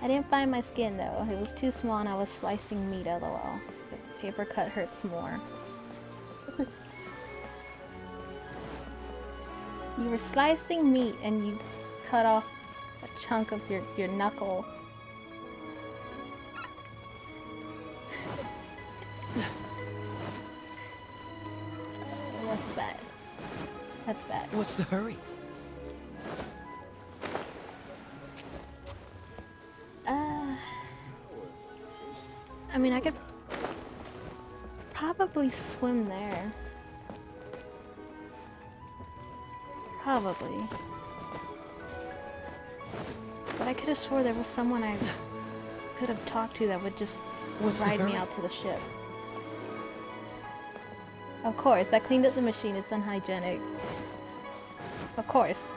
I didn't find my skin though. It was too small and I was slicing meat, lol. The paper cut hurts more. You were slicing meat and you cut off a chunk of your knuckle. That's bad. That's bad. What's the hurry? I mean, I could probably swim there. Probably. But I could have swore there was someone I could have talked to that would just ride me out to the ship. Of course, I cleaned up the machine. It's unhygienic. Of course.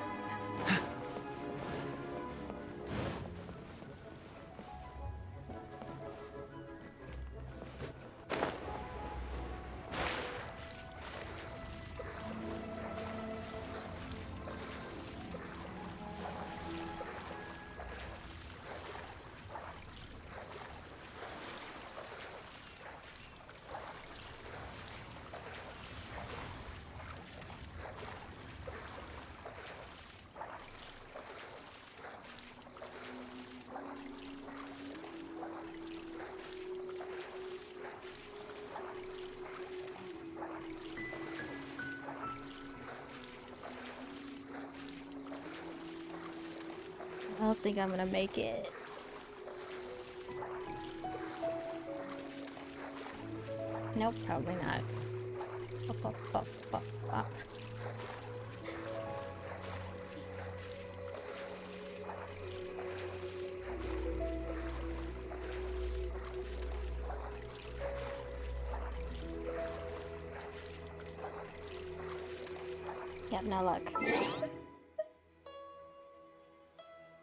I don't think I'm gonna make it. Nope, probably not. Up, up, up, up, up. Yep, no luck.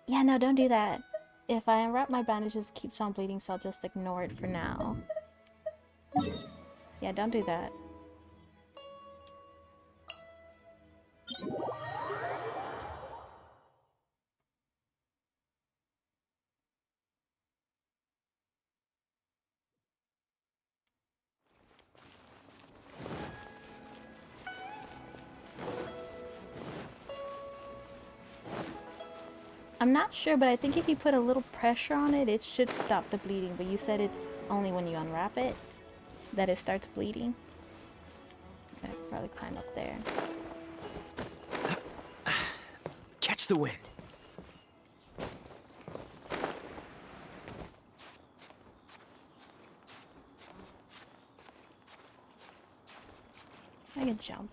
Yeah, no, don't do that. If I unwrap my bandages, it keeps on bleeding, so I'll just ignore it for now. Yeah, don't do that. I'm not sure, but I think if you put a little pressure on it, it should stop the bleeding. But you said it's only when you unwrap it that it starts bleeding. I could probably climb up there. Catch the wind. I can jump.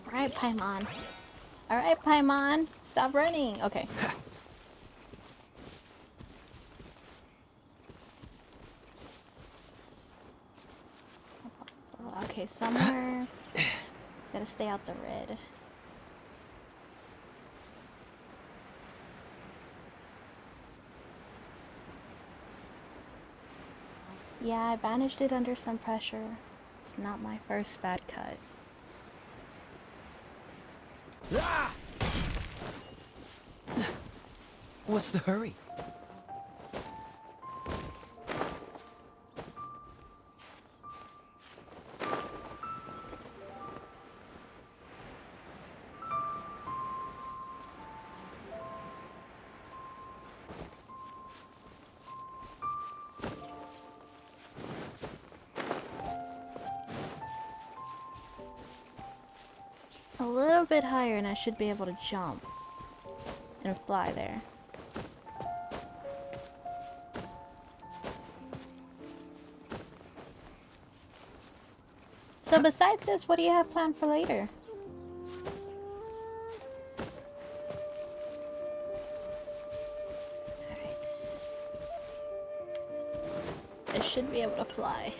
Alright, Paimon. Alright, Paimon. Stop running. Okay. Okay, somewhere. Gotta stay out the red. Yeah, I bandaged it under some pressure. It's not my first bad cut. What's the hurry? A little bit higher and I should be able to jump and fly there. So besides this, what do you have planned for later? Alright. I should be able to fly.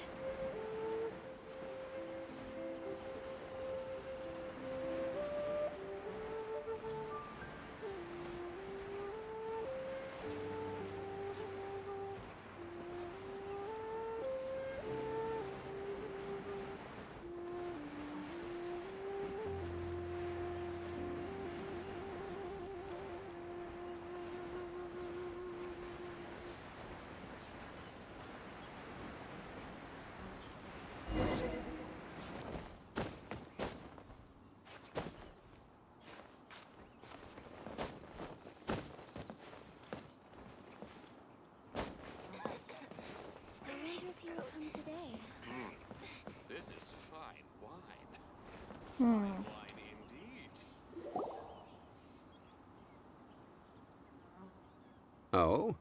Oh?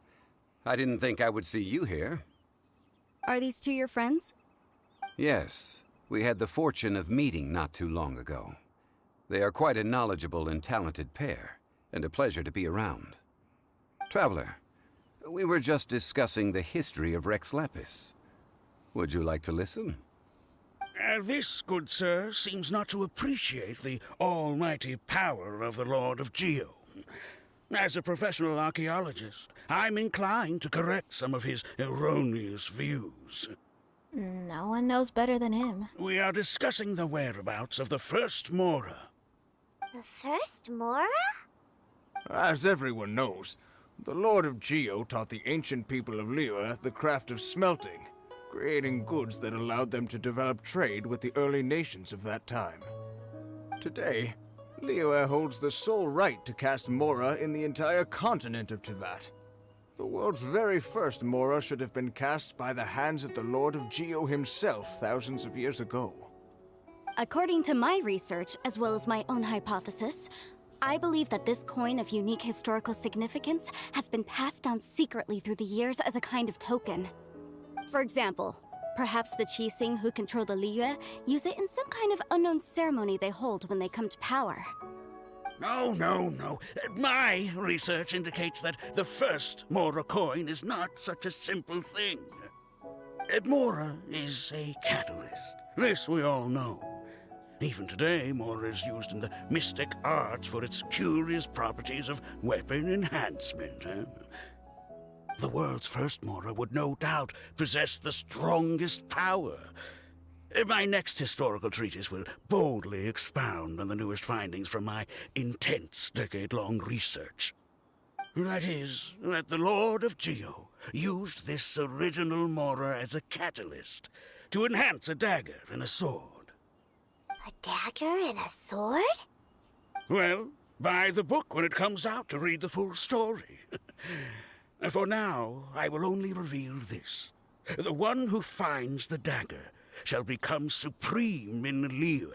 I didn't think I would see you here. Are these two your friends? Yes. We had the fortune of meeting not too long ago. They are quite a knowledgeable and talented pair, and a pleasure to be around. Traveler, we were just discussing the history of Rex Lapis. Would you like to listen? This, good sir, seems not to appreciate the almighty power of the Lord of Geo. As a professional archaeologist, I'm inclined to correct some of his erroneous views. No one knows better than him. We are discussing the whereabouts of the first Mora. The first Mora? As everyone knows, the Lord of Geo taught the ancient people of Liyue the craft of smelting, creating goods that allowed them to develop trade with the early nations of that time. Today, Liyue holds the sole right to cast Mora in the entire continent of Teyvat. The world's very first Mora should have been cast by the hands of the Lord of Geo himself thousands of years ago. According to my research, as well as my own hypothesis, I believe that this coin of unique historical significance has been passed down secretly through the years as a kind of token. For example, perhaps the Qixing who control the Liyue use it in some kind of unknown ceremony they hold when they come to power. No. My research indicates that the first Mora coin is not such a simple thing. Mora is a catalyst. This we all know. Even today, Mora is used in the mystic arts for its curious properties of weapon enhancement. The world's first Mora would no doubt possess the strongest power. My next historical treatise will boldly expound on the newest findings from my intense decade-long research. That is, that the Lord of Geo used this original Mora as a catalyst to enhance a dagger and a sword. A dagger and a sword? Well, buy the book when it comes out to read the full story. For now, I will only reveal this. The one who finds the dagger shall become supreme in Liyue,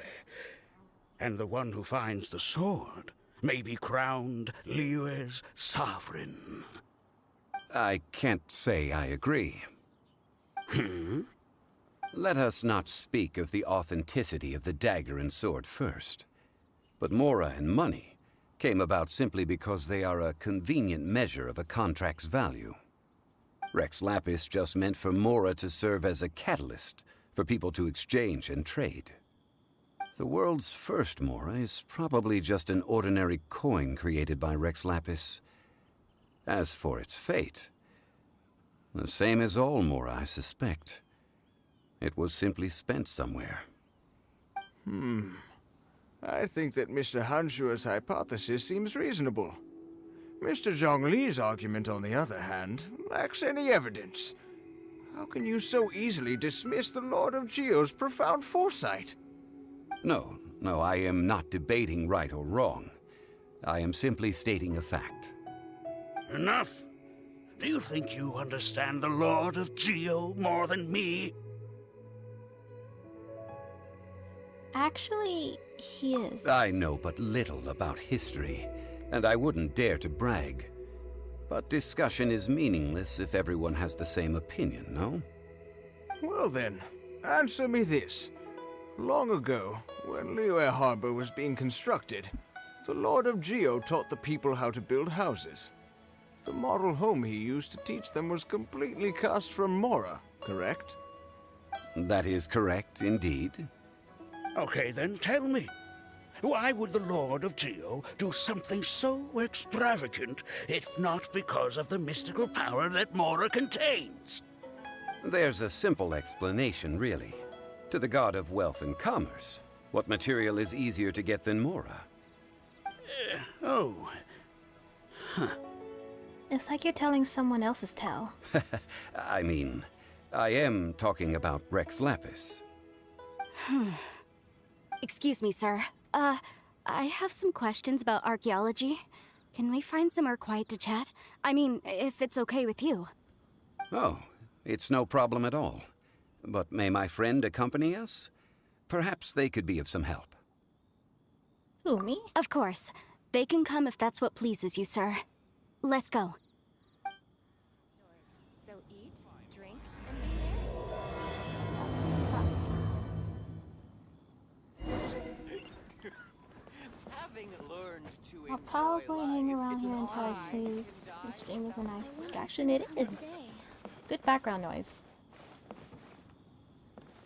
and the one who finds the sword may be crowned Liyue's sovereign. I can't say I agree. Let us not speak of the authenticity of the dagger and sword first. But Mora and money came about simply because they are a convenient measure of a contract's value. Rex Lapis just meant for Mora to serve as a catalyst for people to exchange and trade. The world's first Mora is probably just an ordinary coin created by Rex Lapis. As for its fate, the same as all Mora, I suspect. It was simply spent somewhere. I think that Mr. Hanshua's hypothesis seems reasonable. Mr. Zhongli'S argument, on the other hand, lacks any evidence. How can you so easily dismiss the Lord of Geo's profound foresight? No, I am not debating right or wrong. I am simply stating a fact. Enough! Do you think you understand the Lord of Geo more than me? Actually, he is. I know but little about history, and I wouldn't dare to brag. But discussion is meaningless if everyone has the same opinion, no? Well then, answer me this. Long ago, when Liyue Harbor was being constructed, the Lord of Geo taught the people how to build houses. The model home he used to teach them was completely cast from Mora, correct? That is correct, indeed. Okay, then tell me. Why would the Lord of Geo do something so extravagant, if not because of the mystical power that Mora contains? There's a simple explanation, really. To the god of wealth and commerce, what material is easier to get than Mora? It's like you're telling someone else's tale. I mean, I am talking about Rex Lapis. Excuse me, sir. I have some questions about archaeology. Can we find somewhere quiet to chat? I mean, if it's okay with you. Oh, it's no problem at all. But may my friend accompany us? Perhaps they could be of some help. Who, me? Of course. They can come if that's what pleases you, sir. Let's go. So eat, drink, Having learned to I'll probably hang around here until I see the stream is a nice distraction. It is. Good background noise.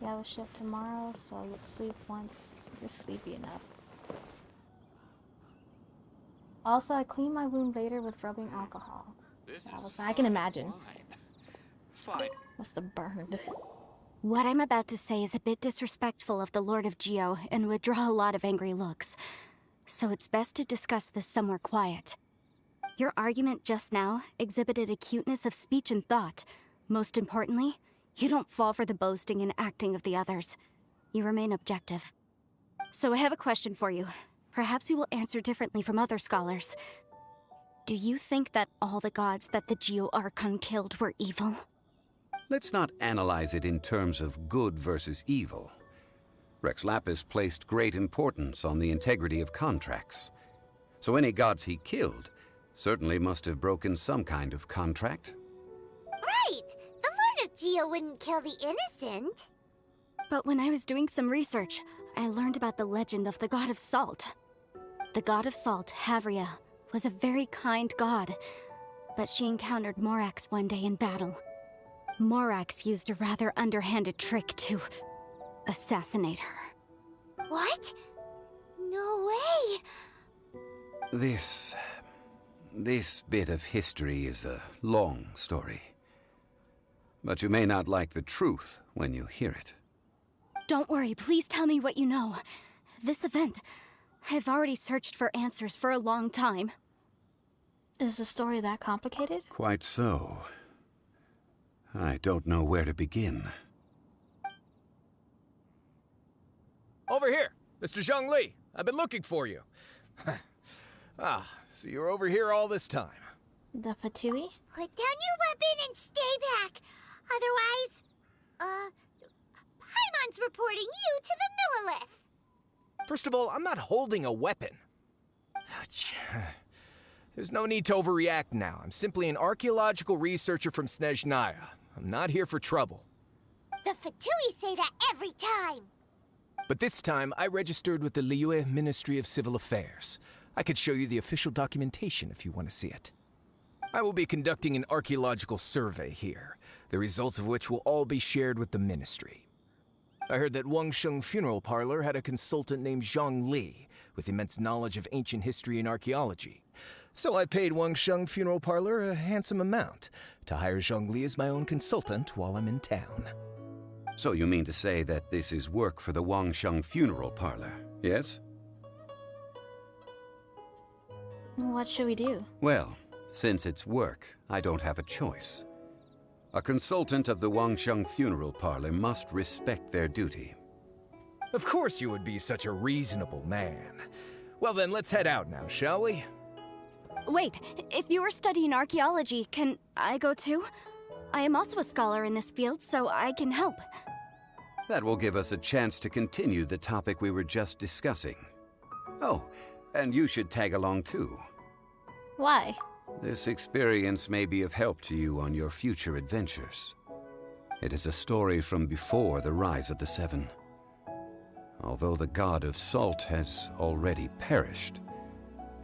You have a shift tomorrow, so you'll sleep once you're sleepy enough. Also, I clean my wound later with rubbing alcohol. I can imagine. Fine. Must have burned. What I'm about to say is a bit disrespectful of the Lord of Geo and would draw a lot of angry looks. So it's best to discuss this somewhere quiet. Your argument just now exhibited acuteness of speech and thought. Most importantly, you don't fall for the boasting and acting of the others. You remain objective. So I have a question for you. Perhaps you will answer differently from other scholars. Do you think that all the gods that the Geo Archon killed were evil? Let's not analyze it in terms of good versus evil. Rex Lapis placed great importance on the integrity of contracts. So any gods he killed certainly must have broken some kind of contract. Right! The Lord of Geo wouldn't kill the innocent. But when I was doing some research, I learned about the legend of the god of salt. The god of salt, Havria, was a very kind god, but she encountered Morax one day in battle. Morax used a rather underhanded trick to assassinate her. What? No way! This bit of history is a long story. But you may not like the truth when you hear it. Don't worry, please tell me what you know. This event, I've already searched for answers for a long time. Is the story that complicated? Quite so. I don't know where to begin. Over here, Mr. Zhongli. I've been looking for you. So you're over here all this time. The Fatui? Put down your weapon and stay back. Otherwise, Paimon's reporting you to the Millilith. First of all, I'm not holding a weapon. There's no need to overreact now. I'm simply an archaeological researcher from Snezhnaya. I'm not here for trouble. The Fatui say that every time. But this time, I registered with the Liyue Ministry of Civil Affairs. I could show you the official documentation if you want to see it. I will be conducting an archaeological survey here, the results of which will all be shared with the ministry. I heard that Wangsheng Funeral Parlor had a consultant named Zhongli with immense knowledge of ancient history and archaeology. So I paid Wangsheng Funeral Parlor a handsome amount to hire Zhongli as my own consultant while I'm in town. So you mean to say that this is work for the Wangsheng Funeral Parlor, yes? What should we do? Well, since it's work, I don't have a choice. A consultant of the Wangsheng Funeral Parlor must respect their duty. Of course you would be such a reasonable man. Well then, let's head out now, shall we? Wait, if you are studying archaeology, can I go too? I am also a scholar in this field, so I can help. That will give us a chance to continue the topic we were just discussing. Oh, and you should tag along too. Why? This experience may be of help to you on your future adventures. It is a story from before the rise of the Seven. Although the god of salt has already perished,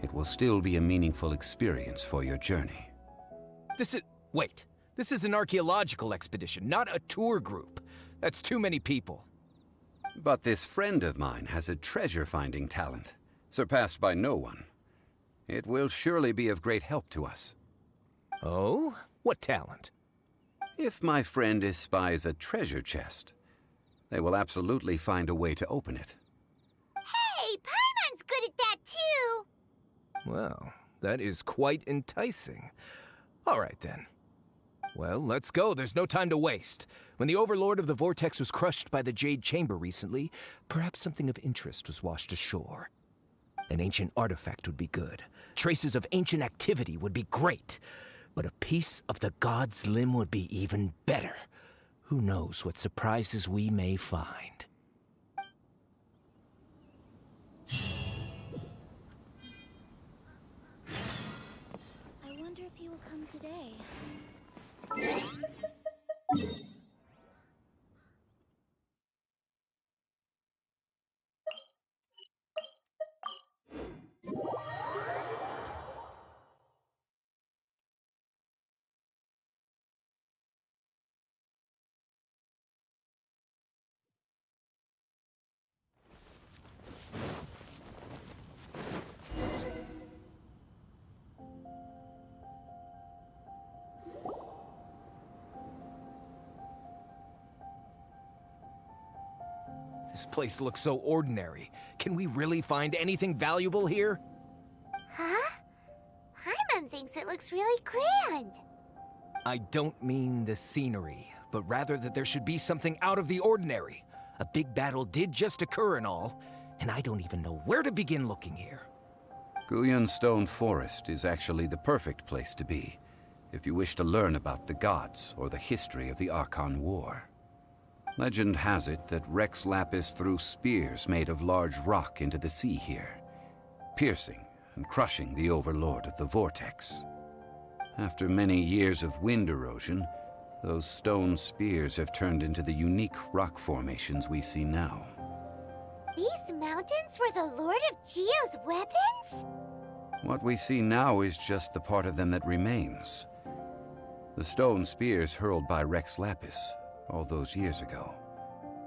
it will still be a meaningful experience for your journey. Wait. This is an archaeological expedition, not a tour group. That's too many people. But this friend of mine has a treasure-finding talent, surpassed by no one. It will surely be of great help to us. Oh? What talent? If my friend espies a treasure chest, they will absolutely find a way to open it. Hey, Paimon's good at that too. Well, that is quite enticing. All right then. Well, let's go. There's no time to waste. When the Overlord of the Vortex was crushed by the Jade Chamber recently, perhaps something of interest was washed ashore. An ancient artifact would be good. Traces of ancient activity would be great. But a piece of the god's limb would be even better. Who knows what surprises we may find. come today? This place looks so ordinary. Can we really find anything valuable here? Huh? Paimon thinks it looks really grand. I don't mean the scenery, but rather that there should be something out of the ordinary. A big battle did just occur and all, and I don't even know where to begin looking here. Guyun Stone Forest is actually the perfect place to be, if you wish to learn about the gods or the history of the Archon War. Legend has it that Rex Lapis threw spears made of large rock into the sea here, piercing and crushing the overlord of the Vortex. After many years of wind erosion, those stone spears have turned into the unique rock formations we see now. These mountains were the Lord of Geo's weapons? What we see now is just the part of them that remains. The stone spears hurled by Rex Lapis all those years ago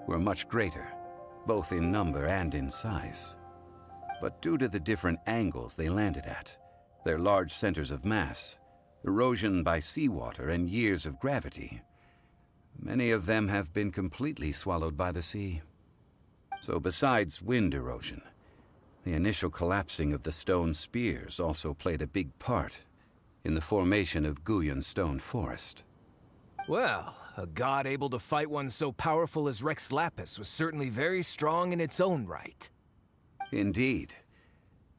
were much greater, both in number and in size. But due to the different angles they landed at, their large centers of mass, erosion by seawater, and years of gravity, many of them have been completely swallowed by the sea. So besides wind erosion, the initial collapsing of the stone spears also played a big part in the formation of Guyun Stone Forest. Well, a god able to fight one so powerful as Rex Lapis was certainly very strong in its own right. Indeed.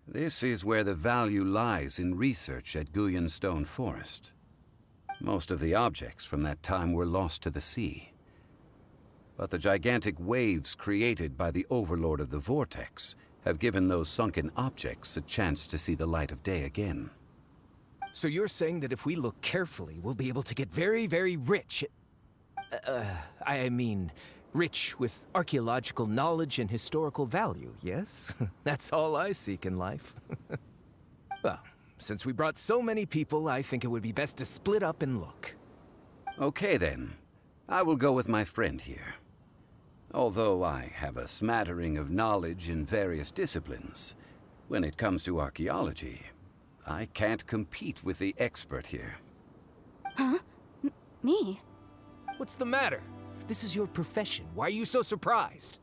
This is where the value lies in research at Guyun Stone Forest. Most of the objects from that time were lost to the sea. But the gigantic waves created by the Overlord of the Vortex have given those sunken objects a chance to see the light of day again. So you're saying that if we look carefully, we'll be able to get very, very rich I mean, rich with archaeological knowledge and historical value, yes? That's all I seek in life. Well, since we brought so many people, I think it would be best to split up and look. Okay then. I will go with my friend here. Although I have a smattering of knowledge in various disciplines, when it comes to archaeology, I can't compete with the expert here. Huh? Me? What's the matter? This is your profession. Why are you so surprised?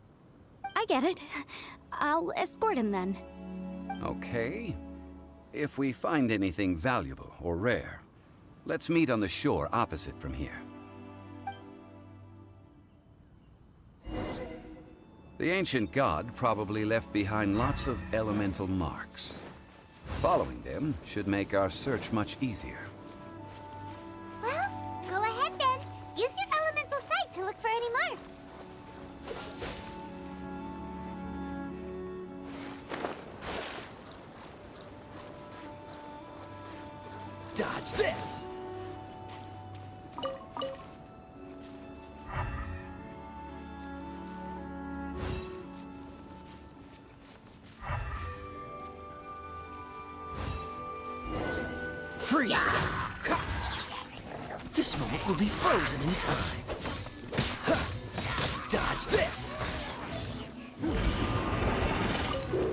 I get it. I'll escort him then. Okay. If we find anything valuable or rare, let's meet on the shore opposite from here. The ancient god probably left behind lots of elemental marks. Following them should make our search much easier. Well, go ahead then. Use your elemental sight to look for any marks. Dodge this! Freeze! This moment will be frozen in time. Dodge this!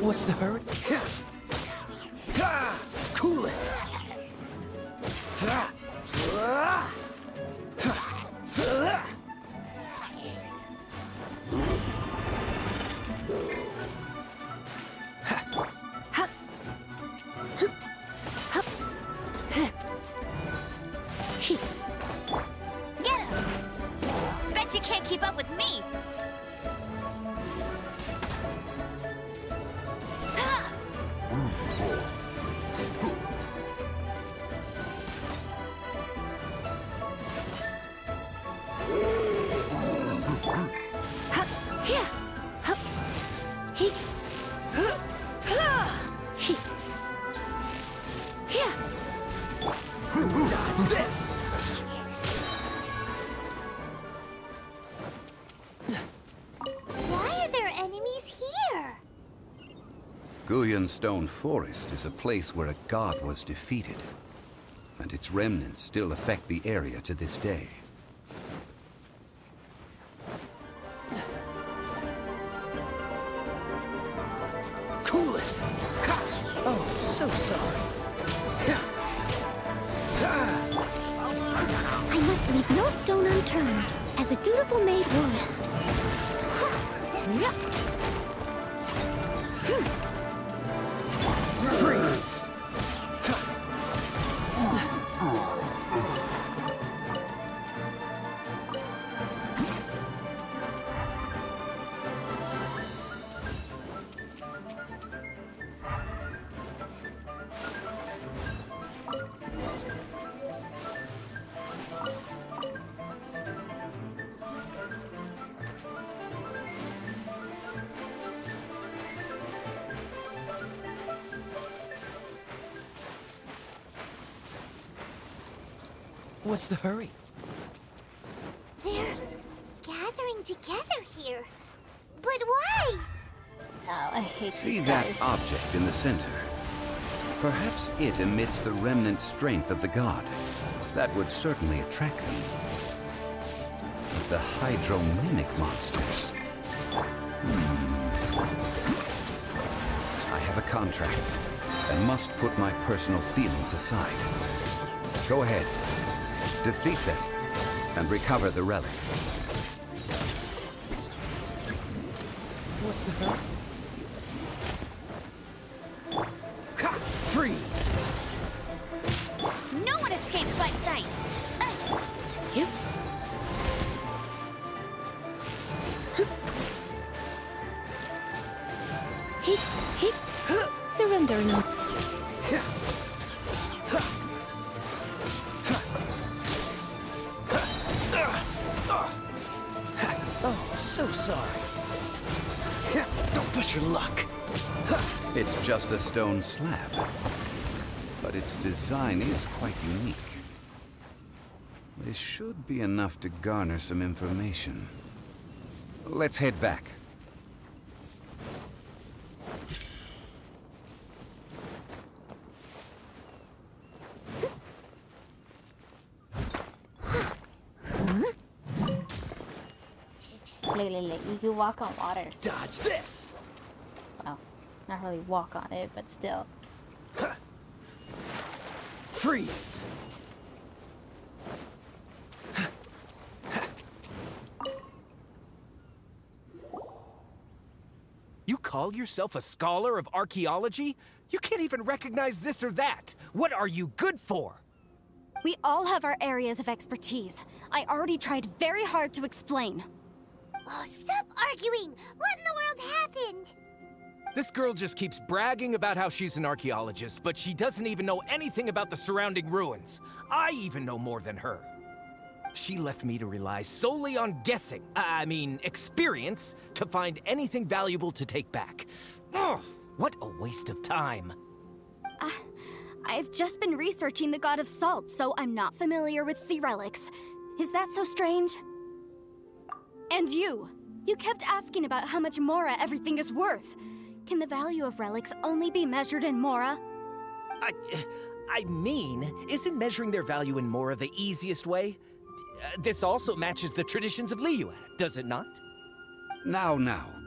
What's the hurry? Cool it! Get him! Bet you can't keep up with me! Dodge Dodge this! Why are there enemies here? Guyan Stone Forest is a place where a god was defeated, and its remnants still affect the area to this day. Cool it! Oh, so sorry. I must leave no stone unturned, as a dutiful maid would. Freeze! What's the hurry? They're gathering together here. But why? Oh, I hate See these that guys. object in the center? Perhaps it emits the remnant strength of the god. That would certainly attract them. But the hydro-mimic monsters... I have a contract, and must put my personal feelings aside. Go ahead. Defeat them, and recover the relic. What's the hurry? Freeze! No one escapes my sights! Yep. Surrendering. Oh, so sorry. Don't push your luck. It's just a stone slab, but its design is quite unique. This should be enough to garner some information. Let's head back. Look, you can walk on water. Dodge this! Well, not really walk on it, but still. Freeze! You call yourself a scholar of archaeology? You can't even recognize this or that. What are you good for? We all have our areas of expertise. I already tried very hard to explain. Oh, stop arguing! What in the world happened? This girl just keeps bragging about how she's an archaeologist, but she doesn't even know anything about the surrounding ruins. I even know more than her. She left me to rely solely on guessing, experience, to find anything valuable to take back. Ugh, what a waste of time. I've just been researching the god of salt, so I'm not familiar with sea relics. Is that so strange? And you kept asking about how much Mora everything is worth. Can the value of relics only be measured in Mora? Isn't measuring their value in Mora the easiest way? This also matches the traditions of Liyue, does it not? Now,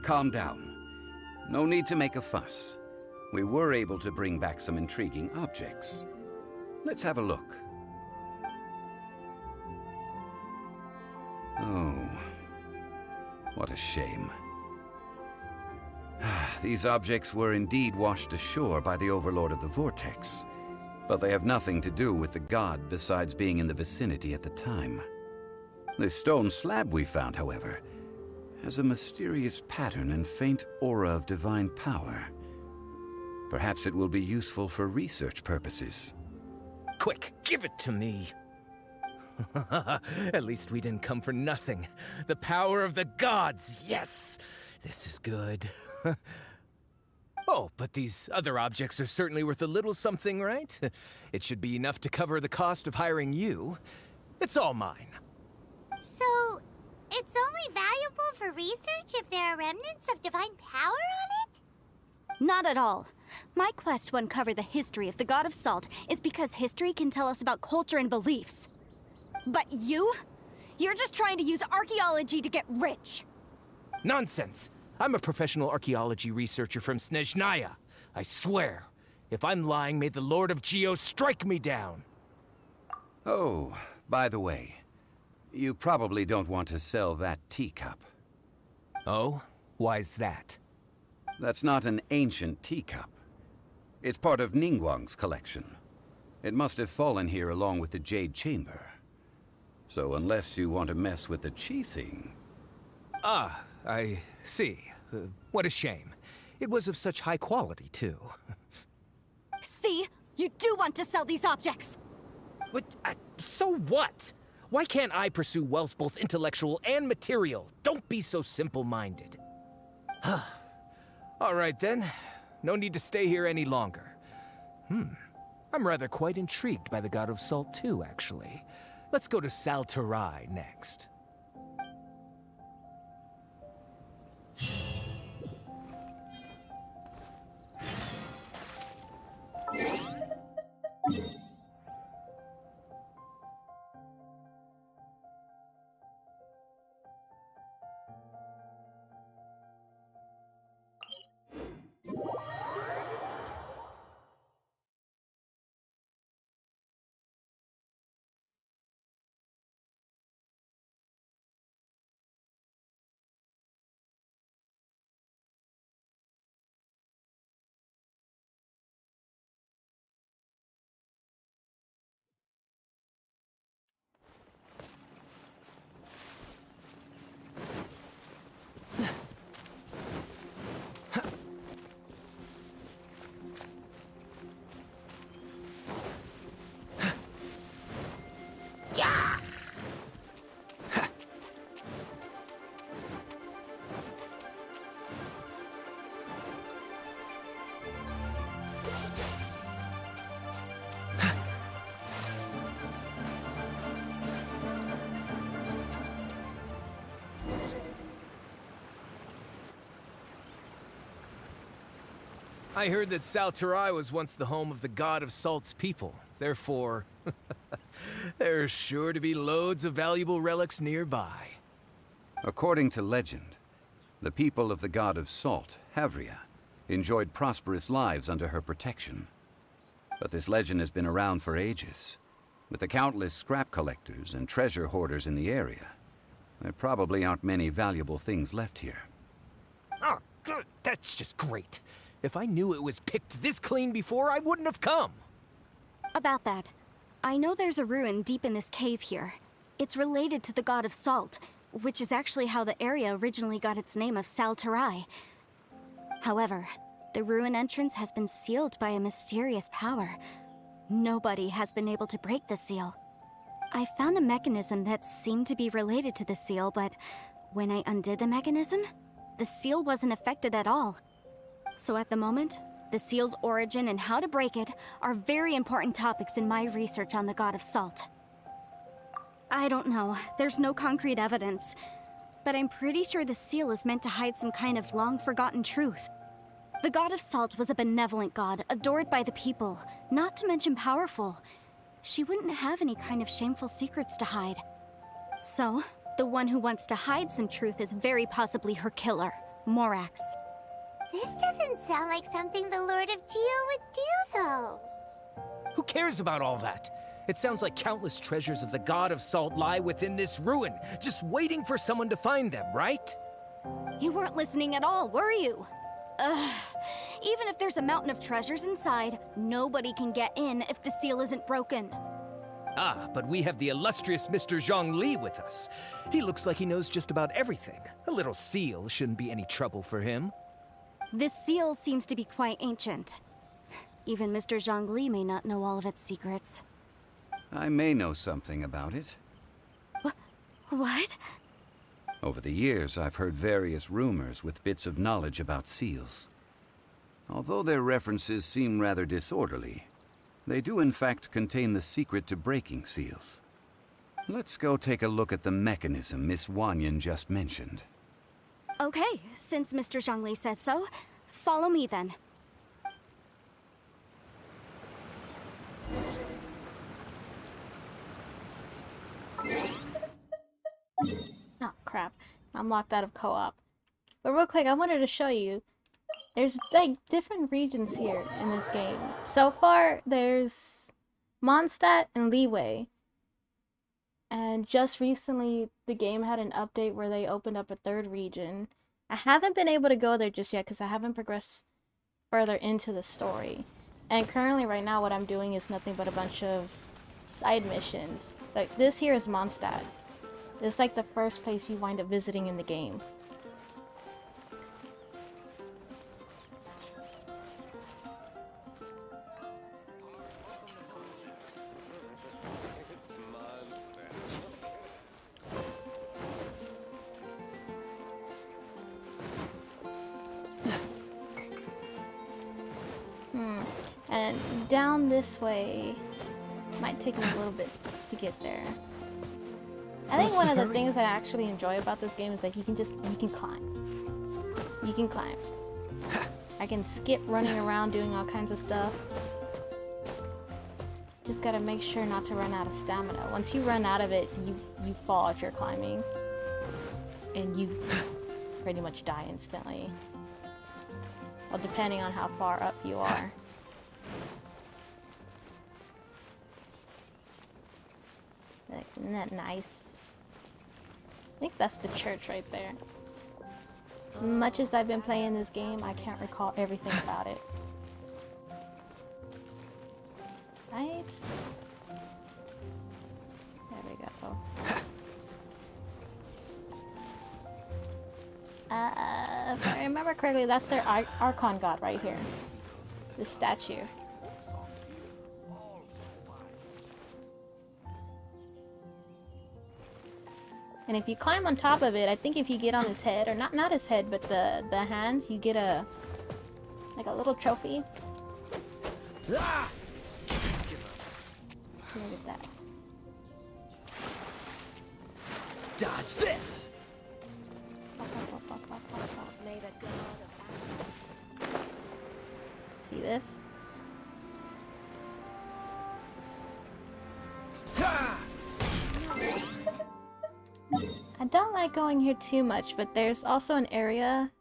calm down. No need to make a fuss. We were able to bring back some intriguing objects. Let's have a look. Oh, what a shame. These objects were indeed washed ashore by the Overlord of the Vortex, but they have nothing to do with the god besides being in the vicinity at the time. This stone slab we found, however, has a mysterious pattern and faint aura of divine power. Perhaps it will be useful for research purposes. Quick, give it to me. At least we didn't come for nothing. The power of the gods, yes! This is good. Oh, but these other objects are certainly worth a little something, right? It should be enough to cover the cost of hiring you. It's all mine. So, it's only valuable for research if there are remnants of divine power on it? Not at all. My quest to uncover the history of the God of Salt is because history can tell us about culture and beliefs. But you? You're just trying to use archaeology to get rich. Nonsense! I'm a professional archaeology researcher from Snezhnaya. I swear, if I'm lying, may the Lord of Geo strike me down. Oh, by the way, you probably don't want to sell that teacup. Oh? Why's that? That's not an ancient teacup. It's part of Ningguang's collection. It must have fallen here along with the Jade Chamber. So unless you want to mess with the Qixing... Ah, I see. What a shame. It was of such high quality, too. See? You do want to sell these objects! But, so what? Why can't I pursue wealth both intellectual and material? Don't be so simple-minded. All right, then. No need to stay here any longer. I'm rather quite intrigued by the God of Salt, too, actually. Let's go to Sal Tarai next. I heard that Sal Tarai was once the home of the God of Salt's people. Therefore, there's sure to be loads of valuable relics nearby. According to legend, the people of the God of Salt, Havria, enjoyed prosperous lives under her protection. But this legend has been around for ages. With the countless scrap collectors and treasure hoarders in the area, there probably aren't many valuable things left here. Oh, good. That's just great. If I knew it was picked this clean before, I wouldn't have come. About that, I know there's a ruin deep in this cave here. It's related to the God of Salt, which is actually how the area originally got its name of Sal Tarai. However, the ruin entrance has been sealed by a mysterious power. Nobody has been able to break the seal. I found a mechanism that seemed to be related to the seal, but when I undid the mechanism, the seal wasn't affected at all. So at the moment, the seal's origin and how to break it are very important topics in my research on the God of Salt. I don't know, there's no concrete evidence, but I'm pretty sure the seal is meant to hide some kind of long-forgotten truth. The God of Salt was a benevolent god, adored by the people, not to mention powerful. She wouldn't have any kind of shameful secrets to hide. So, the one who wants to hide some truth is very possibly her killer, Morax. This doesn't sound like something the Lord of Geo would do, though. Who cares about all that? It sounds like countless treasures of the God of Salt lie within this ruin, just waiting for someone to find them, right? You weren't listening at all, were you? Ugh. Even if there's a mountain of treasures inside, nobody can get in if the seal isn't broken. Ah, but we have the illustrious Mr. Zhongli with us. He looks like he knows just about everything. A little seal shouldn't be any trouble for him. This seal seems to be quite ancient. Even Mr. Zhongli may not know all of its secrets. I may know something about it. What? Over the years, I've heard various rumors with bits of knowledge about seals. Although their references seem rather disorderly, they do in fact contain the secret to breaking seals. Let's go take a look at the mechanism Miss Wanyan just mentioned. Okay, since Mr. Zhongli said so, follow me then. Oh, crap. I'm locked out of co-op. But real quick, I wanted to show you. There's, like, different regions here in this game. So far, there's Mondstadt and Liyue. And just recently, the game had an update where they opened up a third region. I haven't been able to go there just yet because I haven't progressed further into the story. And currently, right now, what I'm doing is nothing but a bunch of side missions. Like, this here is Mondstadt. This is like the first place you wind up visiting in the game. And down this way might take me a little bit to get there. I think one of the things that I actually enjoy about this game is that you can climb. You can climb. I can skip running around doing all kinds of stuff. Just gotta make sure not to run out of stamina. Once you run out of it, you fall if you're climbing. And you pretty much die instantly. Well, depending on how far up you are. Like, isn't that nice? I think that's the church right there. As much as I've been playing this game, I can't recall everything about it. Right? There we go. If I remember correctly, that's their Archon god right here. This statue. And if you climb on top of it, I think if you get on his head, or not his head, but the hands, you get a like a little trophy. Let's look at that. Dodge this. See this? I don't like going here too much, but there's also an area.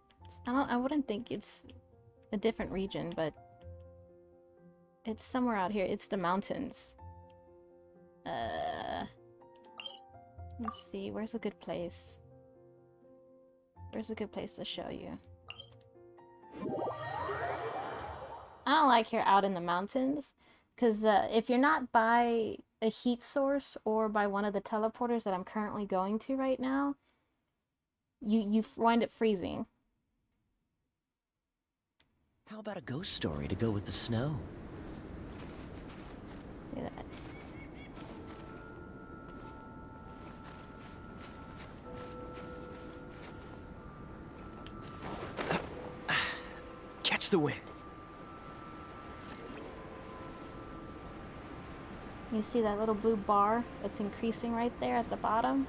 I wouldn't think it's a different region, but it's somewhere out here. It's the mountains. Let's see. Where's a good place? Where's a good place to show you? I don't like here out in the mountains, because if you're not by a heat source or by one of the teleporters that I'm currently going to right now, you wind up freezing. How about a ghost story to go with the snow? See that? Catch the wind. You see that little blue bar that's increasing right there at the bottom?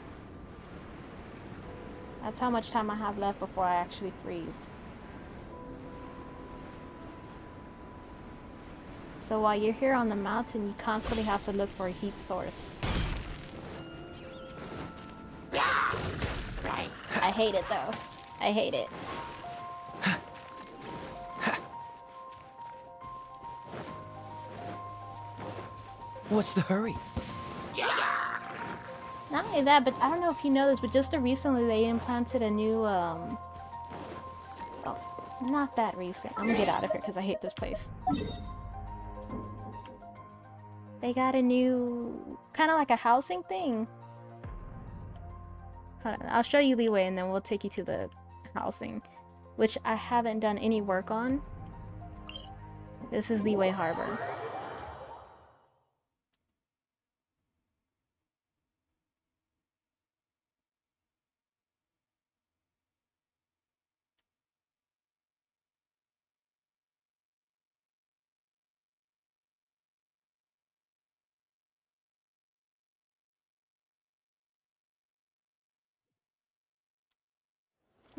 That's how much time I have left before I actually freeze. So while you're here on the mountain, you constantly have to look for a heat source. I hate it though. I hate it. What's the hurry? Not only that, but I don't know if you know this, but just recently they implanted a new, oh, not that recent. I'm gonna get out of here because I hate this place. They got a new, kind of like a housing thing. Hold on, I'll show you Liyue and then we'll take you to the housing, which I haven't done any work on. This is Liyue Harbor.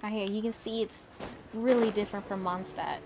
Right here, you can see it's really different from Mondstadt.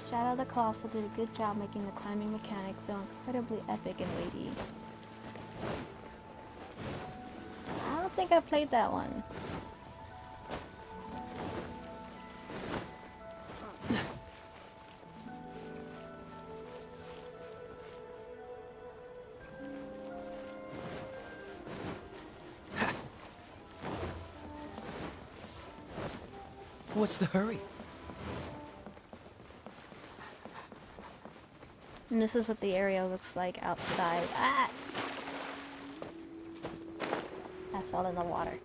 Shadow the Colossal did a good job making the climbing mechanic feel incredibly epic and weighty. I don't think I played that one. What's the hurry? And this is what the area looks like outside. Ah! I fell in the water.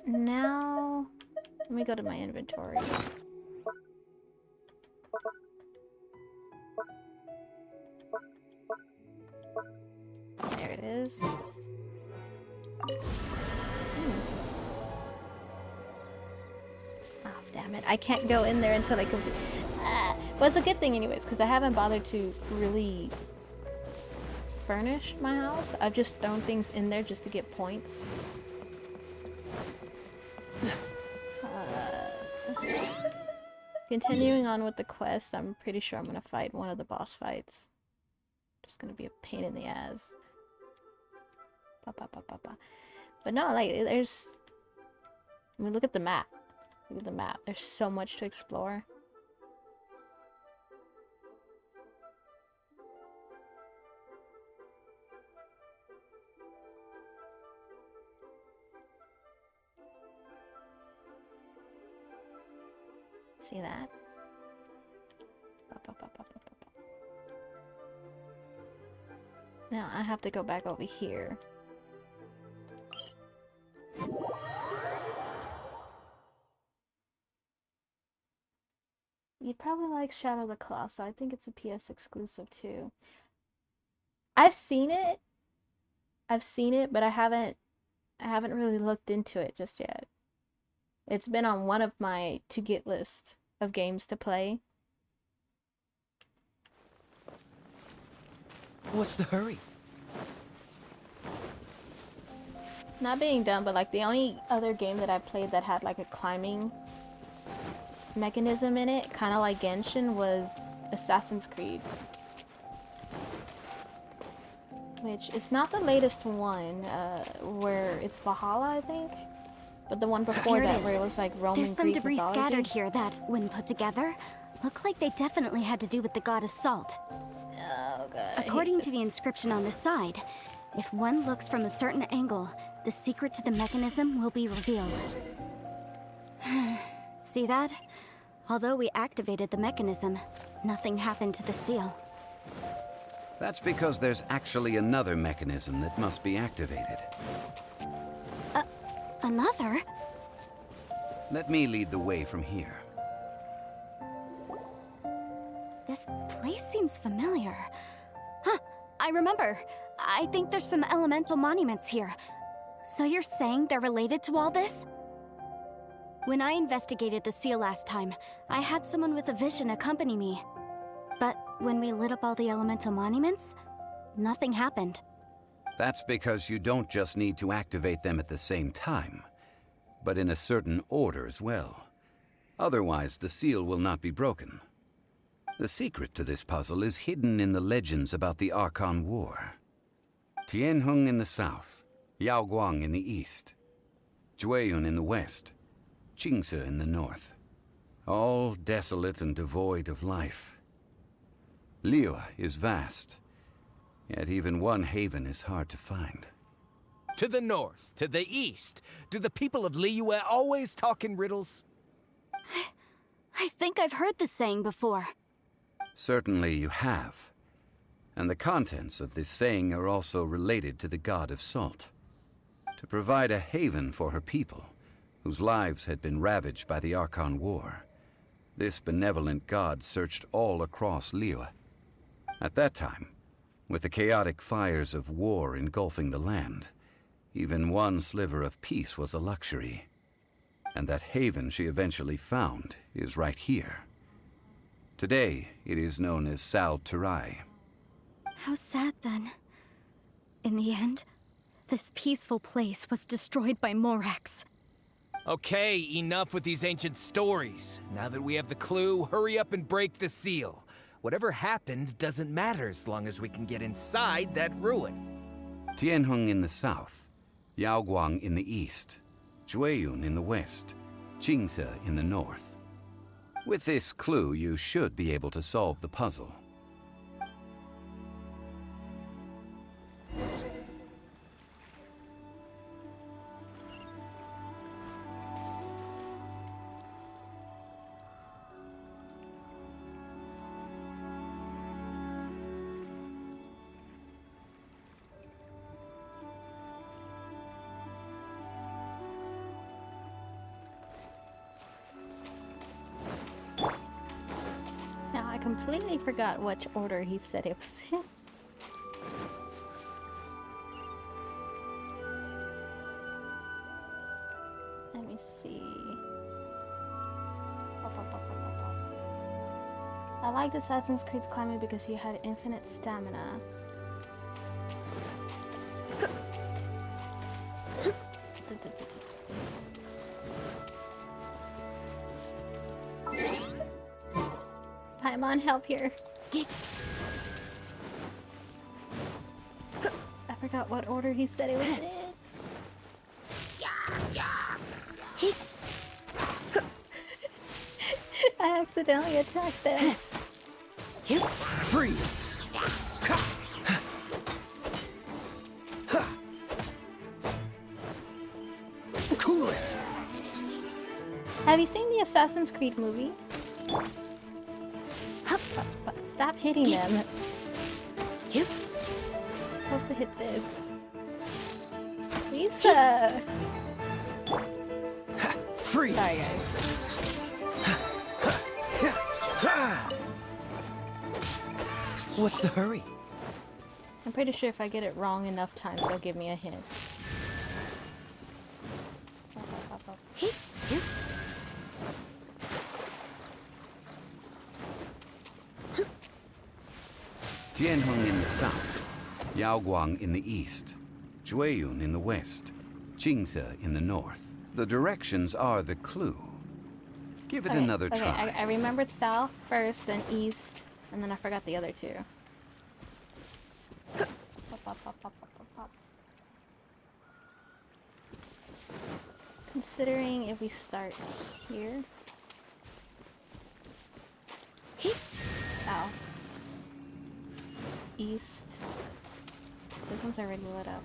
Now, let me go to my inventory. There it is. Oh, damn it. I can't go in there until I complete. Well, it's a good thing anyways, because I haven't bothered to really furnish my house. I've just thrown things in there just to get points. Continuing on with the quest, I'm pretty sure I'm going to fight one of the boss fights. Just going to be a pain in the ass. But no, like, there's... I mean, look at the map. Look at the map. There's so much to explore. See that? Now I have to go back over here. You'd probably like Shadow the Colossus. I think it's a PS exclusive too. I've seen it, but I haven't really looked into it just yet. It's been on one of my to-get list of games to play. What's the hurry? Not being dumb, but like the only other game that I played that had like a climbing mechanism in it, kind of like Genshin, was Assassin's Creed. Which, it's not the latest one, where it's Valhalla, I think? But the one before that, where it was like Roman There's some Greek debris mythology. scattered here that, when put together, look like they definitely had to do with the god of salt. Oh god. According to the inscription on the side, if one looks from a certain angle, the secret to the mechanism will be revealed. See that? Although we activated the mechanism, nothing happened to the seal. That's because there's actually another mechanism that must be activated. Another? Let me lead the way from here. This place seems familiar. Huh, I remember. I think there's some elemental monuments here. So you're saying they're related to all this? When I investigated the seal last time, I had someone with a vision accompany me. But when we lit up all the elemental monuments, nothing happened. That's because you don't just need to activate them at the same time, but in a certain order as well. Otherwise, the seal will not be broken. The secret to this puzzle is hidden in the legends about the Archon War. Tianheng in the south, Yaoguang in the east, Jueyun in the west, Qingce in the north. All desolate and devoid of life. Liyue is vast, yet even one haven is hard to find. To the north, to the east. Do the people of Liyue always talk in riddles? I think I've heard this saying before. Certainly you have. And the contents of this saying are also related to the god of salt. to provide a haven for her people, whose lives had been ravaged by the Archon War. This benevolent god searched all across Liyue. At that time, with the chaotic fires of war engulfing the land, even one sliver of peace was a luxury. And that haven she eventually found is right here. Today, it is known as Sal Turai. How sad then. In the end, this peaceful place was destroyed by Morax. Okay, enough with these ancient stories. Now that we have the clue, hurry up and break the seal. Whatever happened doesn't matter as long as we can get inside that ruin. Tianheng in the south, Yaoguang in the east, Jueyun in the west, Qingce in the north. With this clue, you should be able to solve the puzzle. Now, I completely forgot which order he said it was in. Let me see. I liked Assassin's Creed's climbing because you had infinite stamina. Paimon, help here. I forgot what order he said it was in. I accidentally attacked them. Freeze! Cool it! Have you seen the Assassin's Creed movie? Stop hitting them. You're supposed to hit this. Lisa! Freeze! Sorry, guys. What's the hurry? I'm pretty sure if I get it wrong enough times, they'll give me a hint. Tianheng in the south, Yaoguang in the east, Jueyun in the west, Qingce in the north. The directions are the clue. Give it another try. I remembered south first, then east, and then I forgot the other two. Considering if we start here. South. East. This one's already lit up.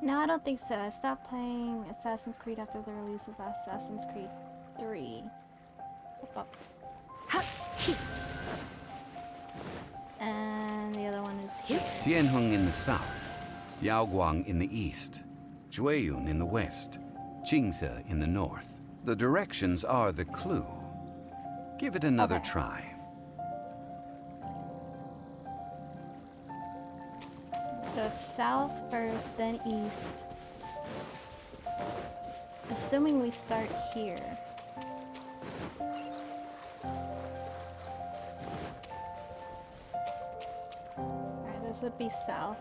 No, I don't think so. I stopped playing Assassin's Creed after the release of Assassin's Creed 3. And the other one is here. Tianheng in the south, Yaoguang in the east, Jueyun in the west, Qingce in the north. The directions are the clue. Give it another try. So it's south first, then east. Assuming we start here. Alright, this would be south.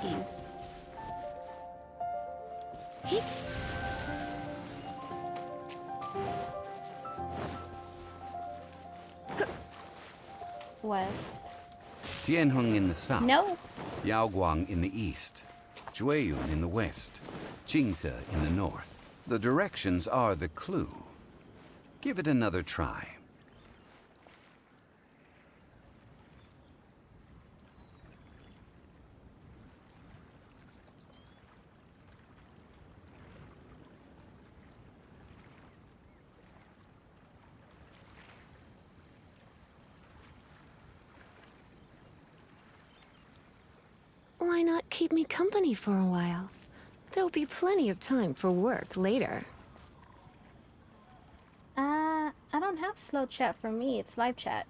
East. West. Tianheng in the south. No. Yaoguang in the east. Jueyun in the west. Qingce in the north. The directions are the clue. Give it another try. why not keep me company for a while? There'll be plenty of time for work later. I don't have slow chat for me. It's live chat.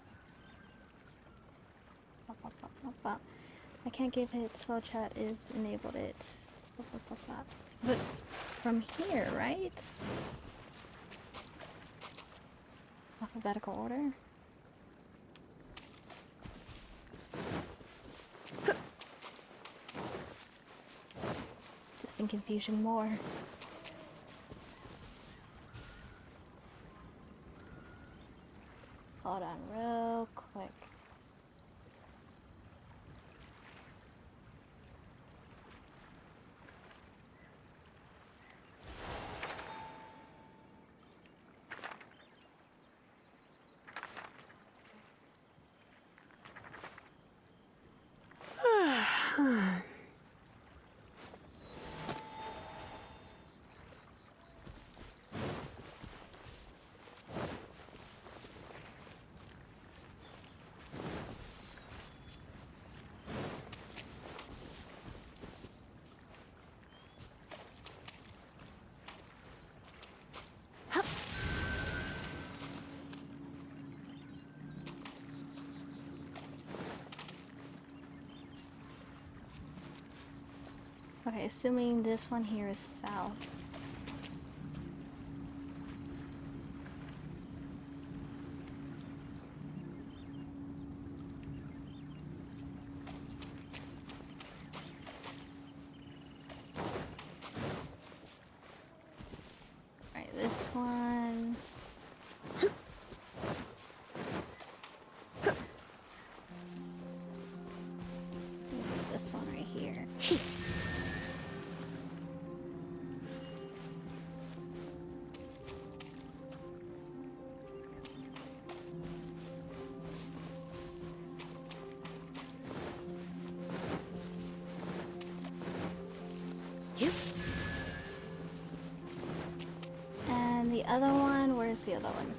I can't give it slow chat is enabled. It's but from here, right? Alphabetical order. Just in confusion more. Hold on real quick. Okay, assuming this one here is south. Alright, this one. This one right here. And the other one, where's the other one?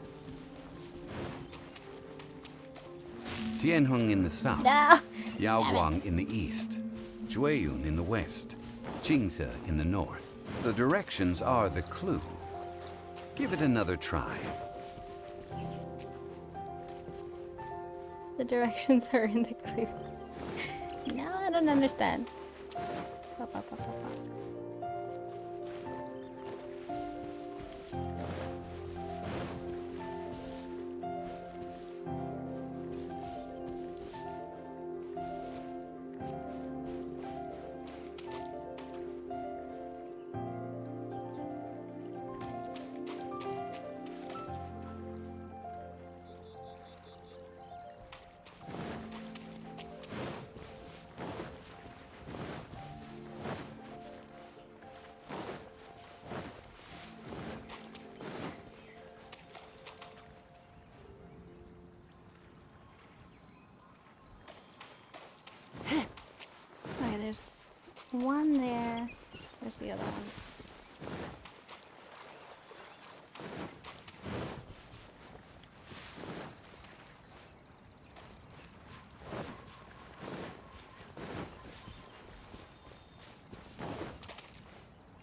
Tianheng in the south, No. Yaoguang in the east, Jueyun in the west, Jingse in the north. The directions are the clue. Give it another try. The directions are in the clue. No, I don't understand. Okay, there's one there. Where's the other ones?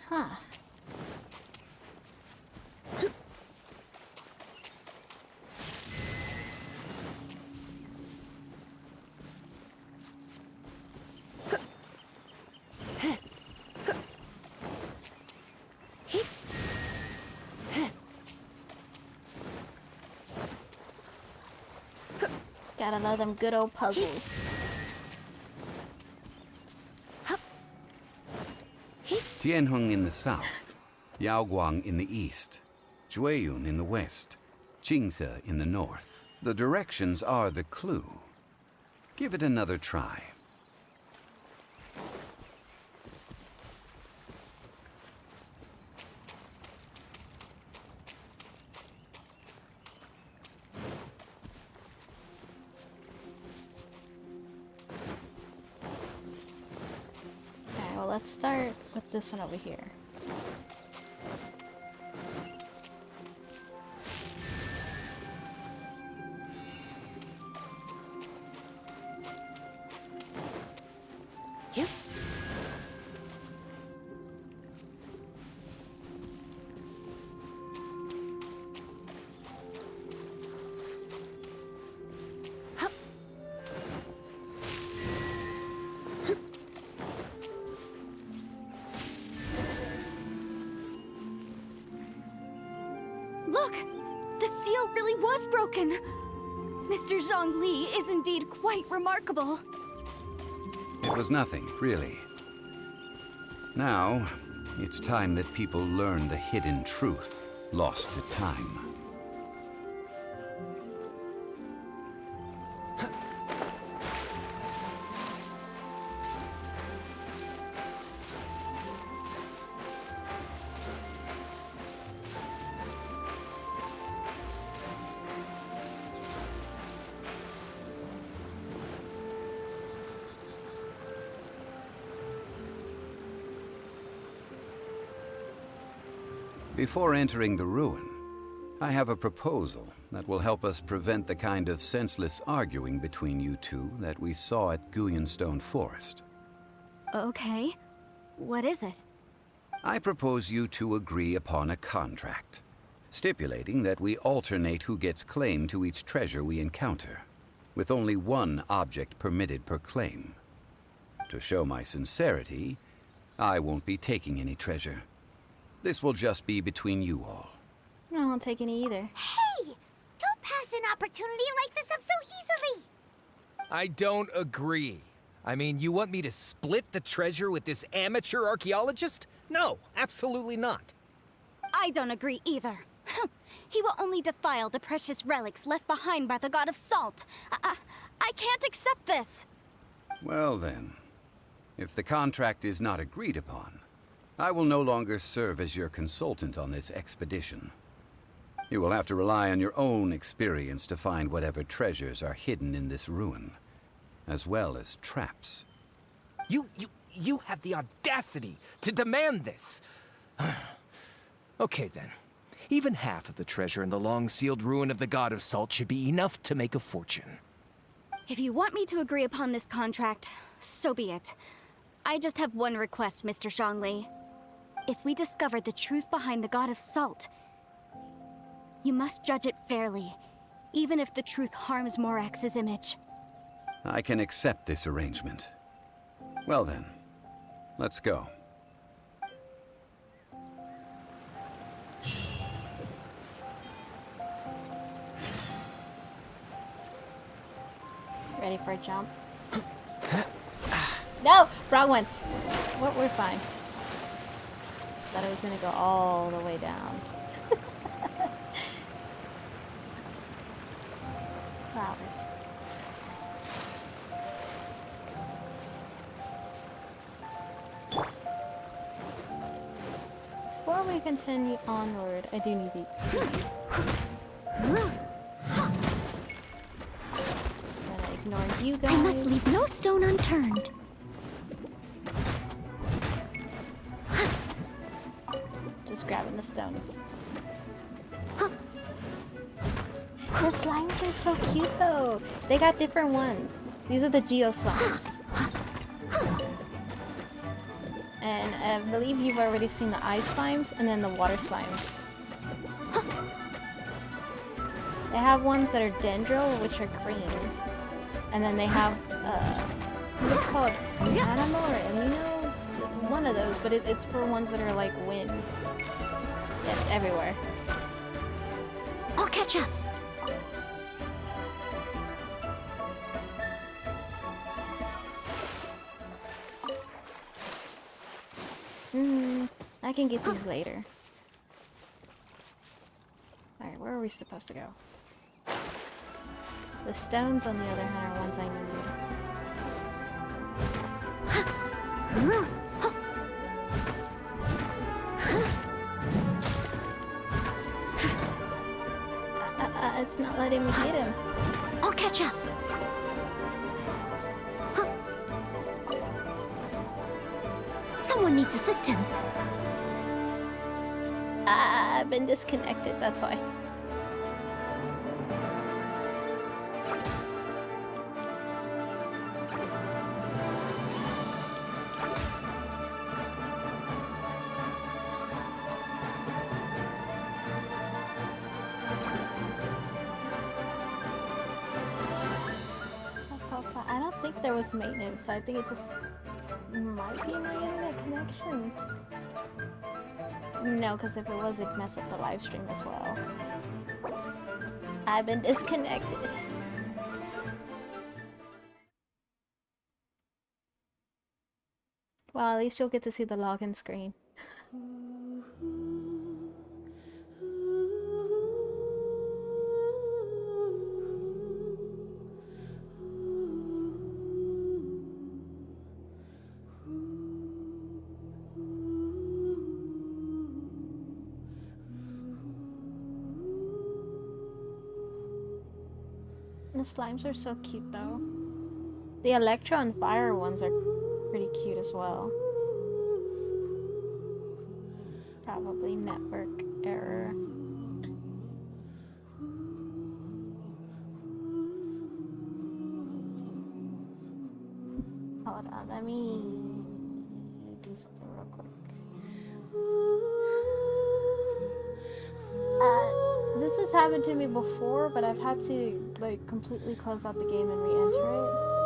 Huh. Gotta love them good old puzzles. Tianheng in the south, Yaoguang in the east, Jueyun in the west, Jingse in the north. The directions are the clue. Give it another try. Okay, well, let's start with this one over here. Yep. heart really was broken. Mr. Zhongli is indeed quite remarkable. It was nothing, really. Now, it's time that people learn the hidden truth lost to time. Before entering the ruin, I have a proposal that will help us prevent the kind of senseless arguing between you two that we saw at Guyonstone Forest. Okay. What is it? I propose you two agree upon a contract, stipulating that we alternate who gets claim to each treasure we encounter, with only one object permitted per claim. To show my sincerity, I won't be taking any treasure. This will just be between you all. I won't take any either. Hey! Don't pass an opportunity like this up so easily! I don't agree. I mean, you want me to split the treasure with this amateur archaeologist? No, absolutely not. I don't agree either. He will only defile the precious relics left behind by the god of salt. I can't accept this. Well then, if the contract is not agreed upon, I will no longer serve as your consultant on this expedition. You will have to rely on your own experience to find whatever treasures are hidden in this ruin, as well as traps. You have the audacity to demand this. Okay then. Even half of the treasure in the long-sealed ruin of the god of salt should be enough to make a fortune. If you want me to agree upon this contract, so be it. I just have one request, Mr. Zhongli. If we discover the truth behind the god of salt, you must judge it fairly, even if the truth harms Morax's image. I can accept this arrangement. Well then, let's go. Ready for a jump? No! Wrong one! We're fine. Thought I was gonna go all the way down. Flowers. Before we continue onward, I do need these. Gonna ignore you guys. I must leave no stone unturned. Just grabbing the stones. The slimes are so cute though. They got different ones. These are the Geo slimes. And I believe you've already seen the ice slimes and then the water slimes. They have ones that are dendro, which are green. And then they have, what's it called? Animal or aminos? One of those, but it's for ones that are like wind. Yes, everywhere. I'll catch up. I can get these later. Alright, where are we supposed to go? The stones, on the other hand, are ones I need. It's not letting me get him. I'll catch up. Someone needs assistance. I've been disconnected, that's why. I don't think there was maintenance, so I think it just might be my internet connection. No, because if it was, it'd mess up the live stream as well. I've been disconnected. Well, at least you'll get to see the login screen. The slimes are so cute though. The Electro and Fire ones are pretty cute as well. Probably network error. Hold on, let me do something real quick. This has happened to me before, but I've had to like completely close out the game and re-enter it.